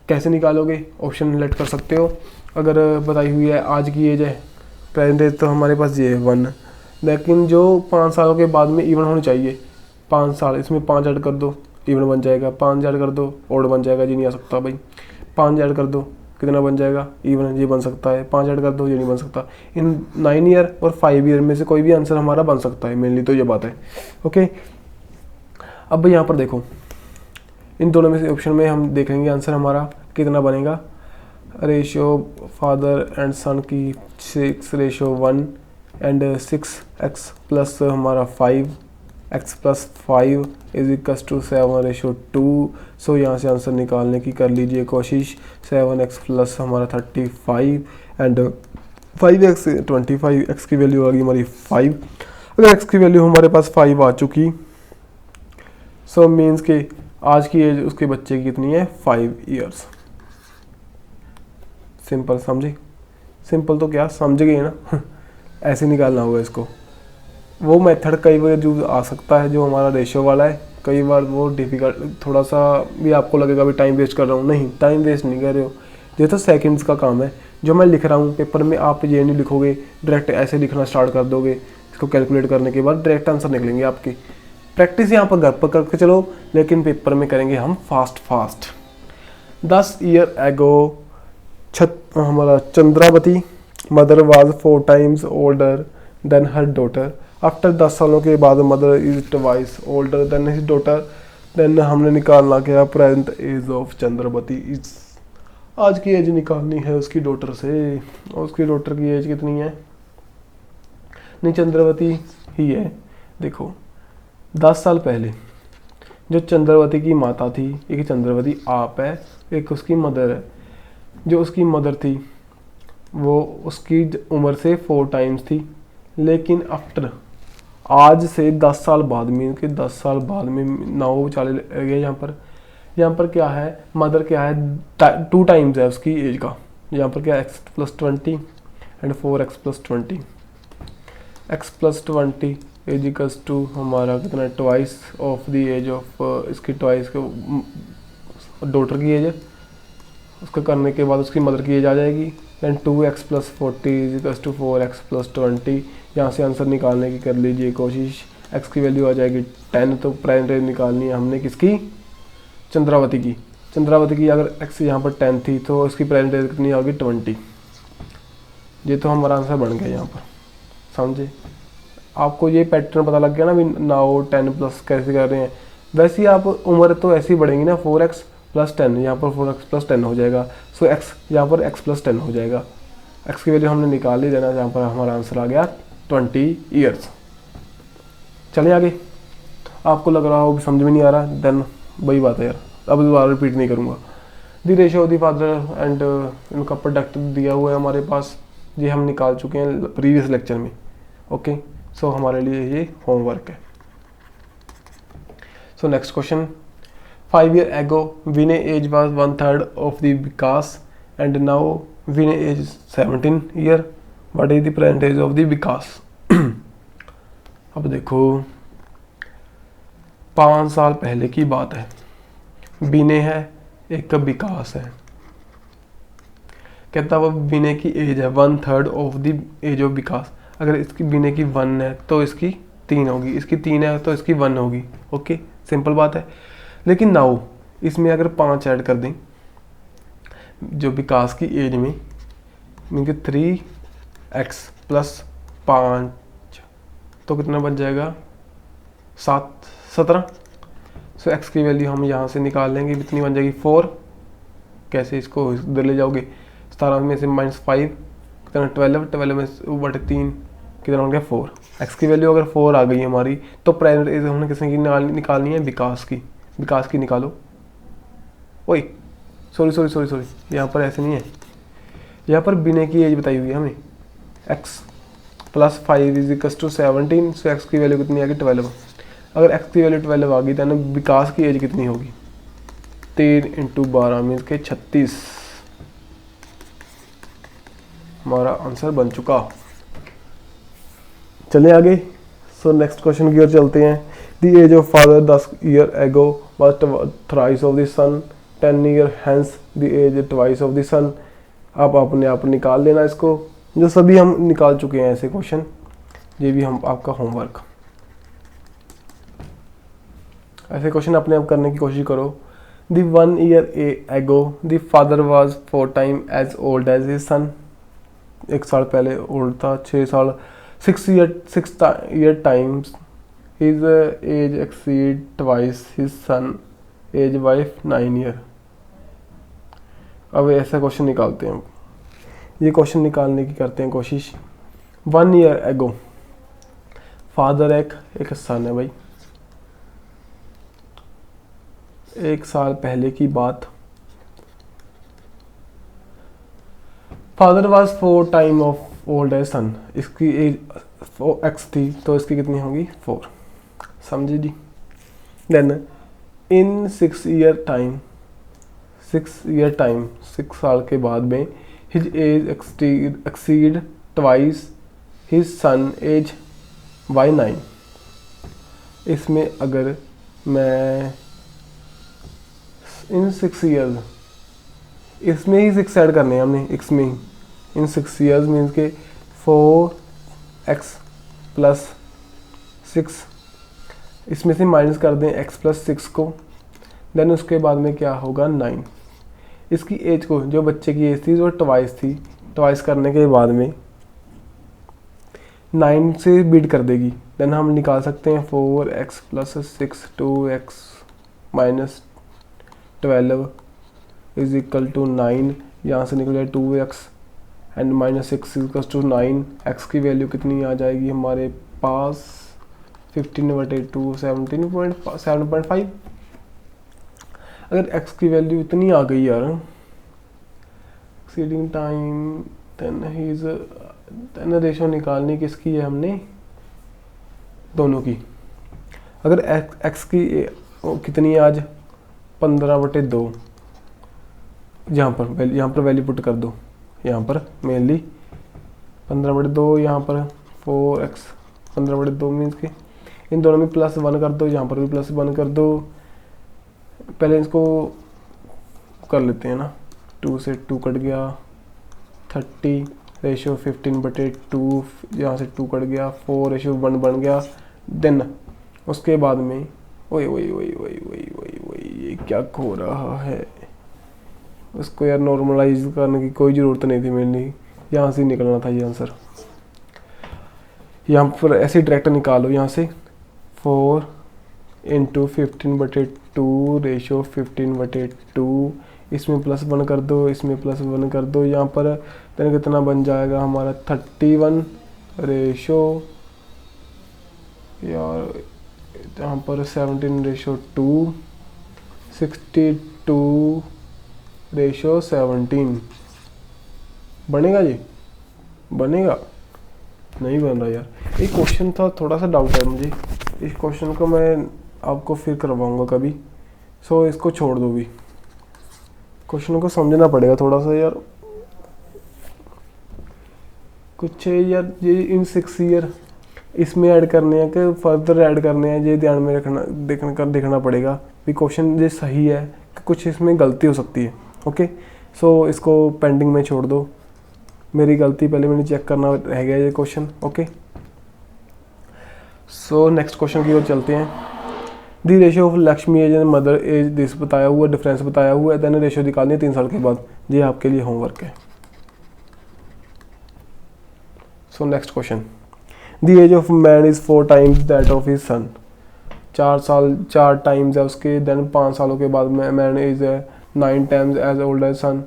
कैसे निकालोगे, ऑप्शन सेलेक्ट कर सकते हो। अगर बताई हुई है आज की एज है, प्रेजेंट एज तो हमारे पास ये है 1, लेकिन जो 5 सालों के बाद में इवन होनी चाहिए 5 साल, इसमें 5 ऐड कर दो इवन बन जाएगा, 5 ऐड कर दो ओड बन जाएगा, जी नहीं आ सकता भाई। 5 ऐड कर दो कितना बन जाएगा इवन, ये बन सकता है। 5 ऐड कर दो ये नहीं बन सकता। इन 9 ईयर और 5 ईयर में से कोई भी आंसर हमारा बन सकता है, मेनली तो ये बात है। ओके, अब यहाँ पर देखो इन दोनों में से ऑप्शन में हम देखेंगे आंसर हमारा कितना बनेगा। रेशियो फादर एंड सन की 6:1 एंड 6x प्लस हमारा 5x + 5 = 7:2। सो यहाँ से आंसर निकालने की कर लीजिए कोशिश। 7x प्लस हमारा 35 एंड 5x 25, x की वैल्यू आ गई हमारी 5। अगर x की वैल्यू हमारे पास 5 आ चुकी, सो मीन्स के आज की एज उसके बच्चे की कितनी है 5 ईयर्स। सिंपल समझे, सिंपल तो क्या समझ गए ना ऐसे निकालना होगा इसको। वो मेथड कई बार जो आ सकता है जो हमारा रेशियो वाला है, कई बार वो डिफ़िकल्ट थोड़ा सा भी आपको लगेगा भी टाइम वेस्ट कर रहा हूँ। नहीं, टाइम वेस्ट नहीं कर रहे हो, ये तो सेकंड्स का काम है। जो मैं लिख रहा हूँ पेपर में आप ये नहीं लिखोगे डायरेक्ट ऐसे लिखना स्टार्ट कर दोगे, इसको कैलकुलेट करने के बाद डायरेक्ट आंसर निकलेंगे आपके। प्रैक्टिस यहाँ पर घर पर करके चलो, लेकिन पेपर में करेंगे हम फास्ट। 10 ईयर एगो हमारा Chandravati mother was 4 times older than her daughter. After 10 सालों के बाद mother is twice older than his daughter. Then हमने निकालना क्या present age of Chandravati is, आज की एज निकालनी है उसकी डॉटर से। और उसकी डॉटर की एज कितनी है, नहीं चंद्रावती ही है। देखो 10 साल पहले जो चंद्रावती की माता थी, एक चंद्रावती आप है, एक उसकी मदर है। जो उसकी मदर थी वो उसकी उम्र से 4 times थी, लेकिन आफ्टर आज से 10 साल बाद में, कि 10 साल बाद में 9 चले गए। यहाँ पर क्या है मदर क्या है 2 times है उसकी एज का। यहाँ पर क्या x + 20 एंड 4x + 20। x + 20 = हमारा कितना twice of the age of, इसकी ट्वाइस डॉटर की एज है। उसका करने के बाद उसकी मदर की एज आ जाएगी। Then 2x + 40 = 4x + 20। यहाँ से आंसर निकालने की कर लीजिए कोशिश। x की वैल्यू आ जाएगी 10, तो प्रेजेंट एज निकालनी है हमने किसकी, चंद्रावती की। चंद्रावती की अगर x यहाँ पर 10 थी तो उसकी प्रेजेंट एज कितनी होगी 20। ये तो हमारा आंसर बन गया यहाँ पर, समझे। आपको ये पैटर्न पता लग गया ना भी 9 10+ कैसे कर रहे हैं। वैसे ही आप उम्र तो ऐसी बढ़ेंगी ना 4x + 10, यहाँ पर 4x + 10 हो जाएगा। सो x यहाँ पर x + 10 हो जाएगा। x की वैल्यू हमने निकाल ली, देना यहाँ पर हमारा आंसर आ गया 20 ईयर्स। चलिए आगे, आपको लग रहा हो समझ में नहीं आ रहा, देन वही बात है यार, अब दोबारा रिपीट नहीं करूँगा। The ratio of the father and इनका प्रोडक्ट दिया हुआ है हमारे पास, ये हम निकाल चुके हैं प्रीवियस लेक्चर में। ओके, सो हमारे लिए ये होमवर्क है। So next question, 5 years ago Vinay age was 1/3 of the Vikas and now Vinay age is 17 year. What is the present age of the Vikas? अब देखो 5 साल पहले की बात है, विनय है, एक का विकास है। कहता वो विनय की एज है 1/3 ऑफ द एज ऑफ विकास। अगर इसकी विनय की 1 है तो इसकी 3 होगी, इसकी 3 है तो इसकी 1 होगी। ओके, सिंपल बात है। लेकिन नाउ इसमें अगर 5 ऐड कर दें जो विकास की एज में, मीन 3x + 5 तो कितना बच जाएगा 17। सो x की वैल्यू हम यहाँ से निकाल लेंगे, कितनी बन जाएगी 4। कैसे इसको इधर ले जाओगे, 17 में से -5 कितना 12 में 3 कितना हो गया 4। x की वैल्यू अगर 4 आ गई हमारी तो प्रेजेंट एज हमने किसने की निकालनी है, विकास की। विकास की निकालो। ओए सॉरी, यहाँ पर ऐसे नहीं है, यहाँ पर विनय की एज बताई हुई है हमें, x + 5 = 17। सो x की वैल्यू कितनी आ गई 12। अगर x की वैल्यू 12 आ गई तो विकास की एज कितनी होगी, 3 × 12 मीन्स के 36। हमारा आंसर बन चुका। चले आगे। सो नेक्स्ट क्वेश्चन की ओर चलते हैं। The age of father 10 years ago was thrice of the son, 10 years hence the age twice of the son। आप अपने आप निकाल लेना इसको, जो सभी हम निकाल चुके हैं ऐसे क्वेश्चन, ये भी हम आपका होमवर्क। ऐसे क्वेश्चन अपने आप करने की कोशिश करो। The 1 year ago the father was 4 times as old as his son। 1 साल पहले ओल्ड था, 6 साल। 6 year times his age exceed twice his son age by 9 year। अब ऐसा क्वेश्चन निकालते हैं, ये क्वेश्चन निकालने की करते हैं कोशिश। 1 year ago फादर एक सन है भाई, 1 साल पहले की बात। Father was 4 time of old as son, इसकी एज x थी तो इसकी कितनी होगी 4। समझे जी। देन इन 6 year टाइम, 6 साल के बाद में his age exceed twice his son age by 9। इसमें अगर मैं इन 6 years, इसमें ही 6 ऐड करने हैं हमने, इसमें ही इन 6 years मीन्स के 4x + 6, इसमें से माइनस कर दें x + 6 को। देन उसके बाद में क्या होगा 9। इसकी एज को, जो बच्चे की एज थी वो ट्वाइस थी, ट्वाइस करने के बाद में 9 से बीट कर देगी। देन हम निकाल सकते हैं 4x + 6 2x - 12 = 9। यहाँ से निकल जाए 2x एंड -6 = 9। x की वैल्यू कितनी आ जाएगी हमारे पास 15/2 7.5। अगर x की वैल्यू इतनी आ गई यार, एक्सीडिंग टाइम, देन रेशो निकालनी किसकी है हमने, दोनों की। अगर x की कितनी है आज 15/2, यहाँ पर वैल्यू पुट कर दो, यहाँ पर मेनली 15/2, यहाँ पर 4x 15/2 मीन्स के इन दोनों में +1 कर दो, यहाँ पर भी +1 कर दो। पहले इसको कर लेते हैं ना, 2 से 2 कट गया 30 रेशो 15/2, यहाँ से 2 कट गया 4:1 बन गया। देन उसके बाद में ओए ये क्या हो रहा है, उसको यार नॉर्मलाइज करने की कोई ज़रूरत नहीं थी मेनली, यहाँ से निकलना था ये आंसर। यहाँ पर ऐसे डायरेक्ट निकालो, यहाँ से 4 × 15/2 रेशो 15/2, इसमें +1 कर दो, इसमें +1 कर दो, यहाँ पर देन कितना बन जाएगा हमारा 31 रेशो, यार यहाँ पर 17/2 62:17 बनेगा जी? बनेगा? नहीं बन रहा यार। एक क्वेश्चन था, थोड़ा सा डाउट है मुझे इस क्वेश्चन को, मैं आपको फिर करवाऊंगा कभी। सो इसको छोड़ दो भी, क्वेश्चन को समझना पड़ेगा थोड़ा सा यार। कुछ है यार ये इन 6 ईयर इसमें ऐड करने हैं कि फर्दर ऐड करने हैं, ये ध्यान में रखना, देखना पड़ेगा भी क्वेश्चन ये सही है कि कुछ इसमें गलती हो सकती है। ओके, सो इसको पेंडिंग में छोड़ दो, मेरी गलती, पहले मैंने चेक करना रह गया ये question. Okay, so next question की ओर चलते हैं। The ratio of Lakshmi age and mother age this बताया हुआ, डिफरेंस बताया हुआ है, देन रेशियो निकालनी है 3 साल के बाद। ये आपके लिए होमवर्क है। So next question, the age of man is 4 times that of his son. 4 times है उसके, देन 5 सालों के बाद man is 9 times as old as son.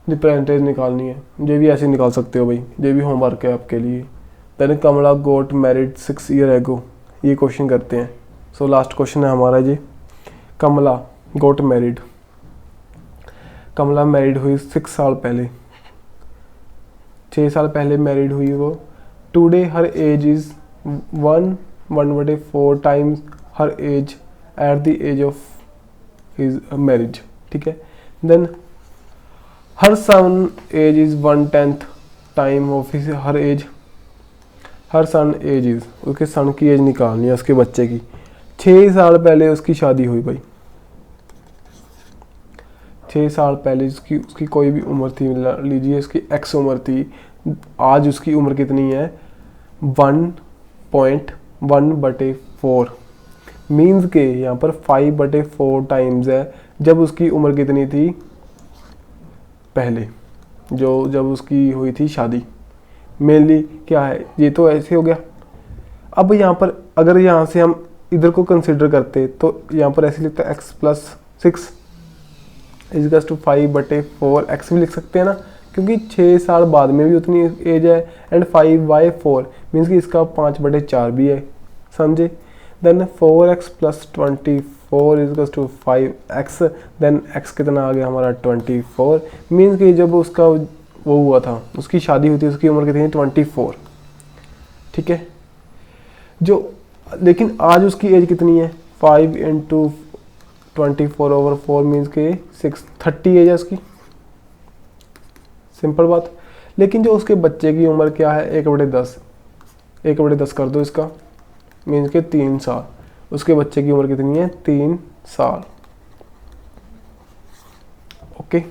The percentage निकालनी है, ये भी ऐसे निकाल सकते हो भाई, ये भी होमवर्क है आपके लिए। देन कमला गोट मैरिड 6 ईयर एगो, ये क्वेश्चन करते हैं। सो लास्ट क्वेश्चन है हमारा जी, कमला गोट मैरिड, कमला मैरिड हुई 6 साल पहले, 6 साल पहले मैरिड हुई वो। Today her age is 1/4 times her age at the age of his marriage. ठीक है, then her son age is 1/10 time of his her age. Her son age is, उसके सन की एज निकालनी है, उसके बच्चे की। 6 साल पहले उसकी शादी हुई भाई, 6 साल पहले उसकी कोई भी उम्र थी, लीजिए उसकी एक्स उम्र थी, आज उसकी उम्र कितनी है 1.1/4, मीन्स के यहाँ पर 5/4 टाइम्स है जब उसकी उम्र कितनी थी पहले, जब उसकी हुई थी शादी। मेनली क्या है, ये तो ऐसे हो गया। अब यहाँ पर अगर यहाँ से हम इधर को कंसिडर करते तो यहाँ पर ऐसे लिखता है x+6 इज टू 5/4, एक्स भी लिख सकते हैं ना, क्योंकि 6 साल बाद में भी उतनी एज है, एंड 5/4 मीन्स कि इसका 5/4 भी है, समझे। Then 4x + 24 is to 5x, then x कितना आ गया हमारा 24, मीन्स कि जब उसका वो हुआ था, उसकी शादी हुई थी, उसकी उम्र कितनी 24। ठीक है, जो लेकिन आज उसकी एज कितनी है 5 × 24/4 मीन्स के 30 एज है उसकी, सिंपल बात। लेकिन जो उसके बच्चे की उम्र क्या है 1/10, 1/10 कर दो इसका, मीन्स के 3 साल। उसके बच्चे की उम्र कितनी है 3 साल। ओके,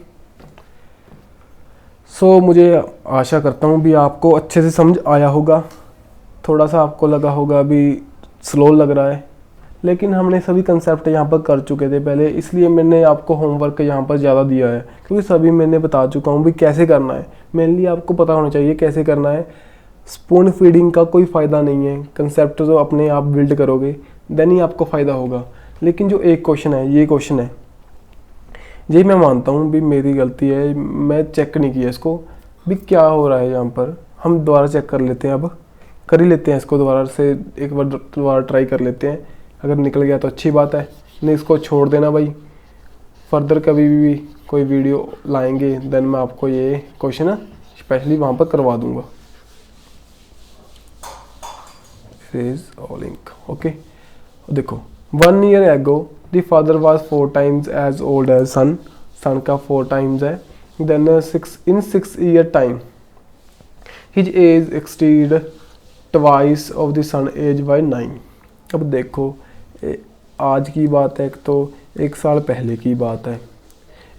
सो मुझे आशा करता हूँ भी आपको अच्छे से समझ आया होगा। थोड़ा सा आपको लगा होगा भी स्लो लग रहा है, लेकिन हमने सभी कंसेप्ट यहाँ पर कर चुके थे पहले, इसलिए मैंने आपको होमवर्क यहाँ पर ज़्यादा दिया है, क्योंकि सभी मैंने बता चुका हूँ भी कैसे करना है। मेनली आपको पता होना चाहिए कैसे करना है। स्पून फीडिंग का कोई फ़ायदा नहीं है, कंसेप्ट जो अपने आप बिल्ड करोगे देन ही आपको फ़ायदा होगा। लेकिन जो एक क्वेश्चन है, ये क्वेश्चन है, ये मैं मानता हूँ भी मेरी गलती है, मैं चेक नहीं किया इसको भी क्या हो रहा है यहाँ पर। हम दोबारा चेक कर लेते हैं, अब कर ही लेते हैं इसको दोबारा से, एक बार दोबारा ट्राई कर लेते हैं। अगर निकल गया तो अच्छी बात है, नहीं इसको छोड़ देना भाई। फर्दर कभी भी कोई वीडियो लाएंगे देन मैं आपको ये क्वेश्चन स्पेशली वहाँ पर करवा दूँगा। ओके, देखो 1 year ago the father was 4 times as old as son, son का 4 times है। then 6 year time his age exceed twice of the son age by 9। अब देखो आज की बात है तो 1 साल पहले की बात है।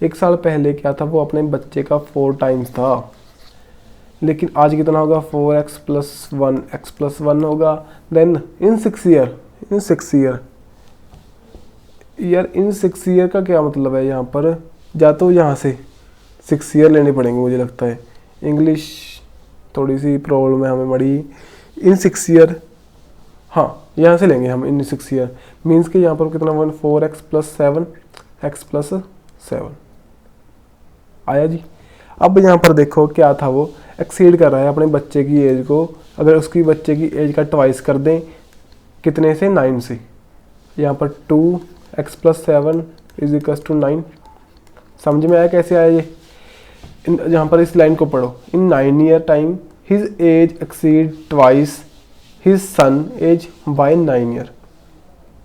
1 साल पहले क्या था, वो अपने बच्चे का 4 टाइम्स था, लेकिन आज कितना होगा 4x + 1 होगा। देन इन 6 ईयर यार, इन 6 ईयर का क्या मतलब है यहाँ पर, या तो यहाँ से 6 ईयर लेने पड़ेंगे मुझे लगता है, इंग्लिश थोड़ी सी प्रॉब्लम है हमें बड़ी। इन 6 ईयर, हाँ यहाँ से लेंगे हम इन 6 ईयर, मीन्स कि यहाँ पर कितना 4x + 7 x + 7 आया जी। अब यहाँ पर देखो क्या था, वो एक्सीड कर रहा है अपने बच्चे की एज को। अगर उसकी बच्चे की एज का ट्वाइस कर दें, कितने से 9 से, यहाँ पर 2 x plus 7 is equal to 9। समझ में आया कैसे आया ये? यहाँ पर इस लाइन को पढ़ो। In 9 year time his age exceed twice his son age by 9 year.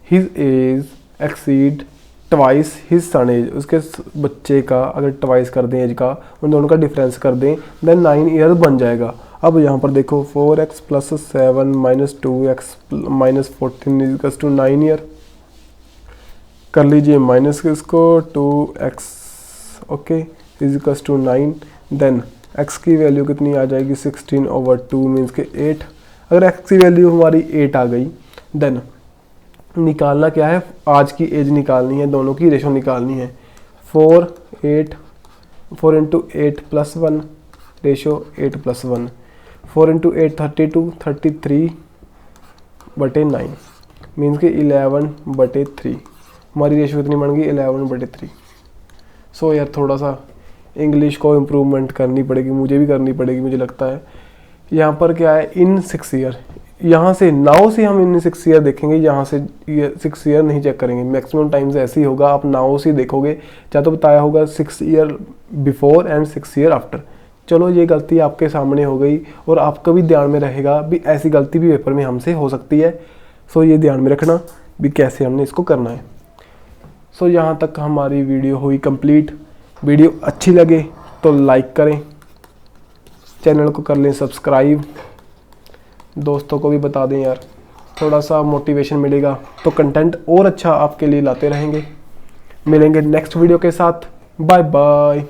His age exceed twice his son age, उसके बच्चे का अगर ट्वाइस कर दें एज का, उन दोनों का डिफरेंस कर दें, देन 9 ईयर बन जाएगा। अब यहाँ पर देखो 4x plus 7 minus 2x minus 14 is equal to 9 year. कर लीजिए माइनस इसको 2x okay is equal to 9। Then x की वैल्यू कितनी आ जाएगी 16/2 मीन्स के 8। अगर x की वैल्यू हमारी 8 आ गई देन निकालना क्या है, आज की एज निकालनी है, दोनों की रेशो निकालनी है। 4 into 8 plus 1 ratio 8 plus 1। 4 into 8 32, 33/9 means के 11/3। हमारी रेशो कितनी बन गई 11/3। सो यार थोड़ा सा इंग्लिश को इम्प्रूवमेंट करनी पड़ेगी, मुझे भी करनी पड़ेगी मुझे लगता है। यहाँ पर क्या है इन 6 ईयर, यहाँ से नाउ से हम इन 6 ईयर देखेंगे, यहाँ से 6 ईयर नहीं चेक करेंगे। मैक्सिमम टाइम्स ऐसे ही होगा, आप नाउ से देखोगे, चाहे तो बताया होगा 6 year before and 6 year after. चलो ये गलती आपके सामने हो गई और आपका भी ध्यान में रहेगा भी ऐसी गलती भी पेपर में हमसे हो सकती है। सो ये ध्यान में रखना भी कैसे हमने इसको करना है। सो यहाँ तक हमारी वीडियो हुई कंप्लीट। वीडियो अच्छी लगे तो लाइक करें, चैनल को कर लें सब्सक्राइब, दोस्तों को भी बता दें यार, थोड़ा सा मोटिवेशन मिलेगा तो कंटेंट और अच्छा आपके लिए लाते रहेंगे। मिलेंगे नेक्स्ट वीडियो के साथ। Bye bye.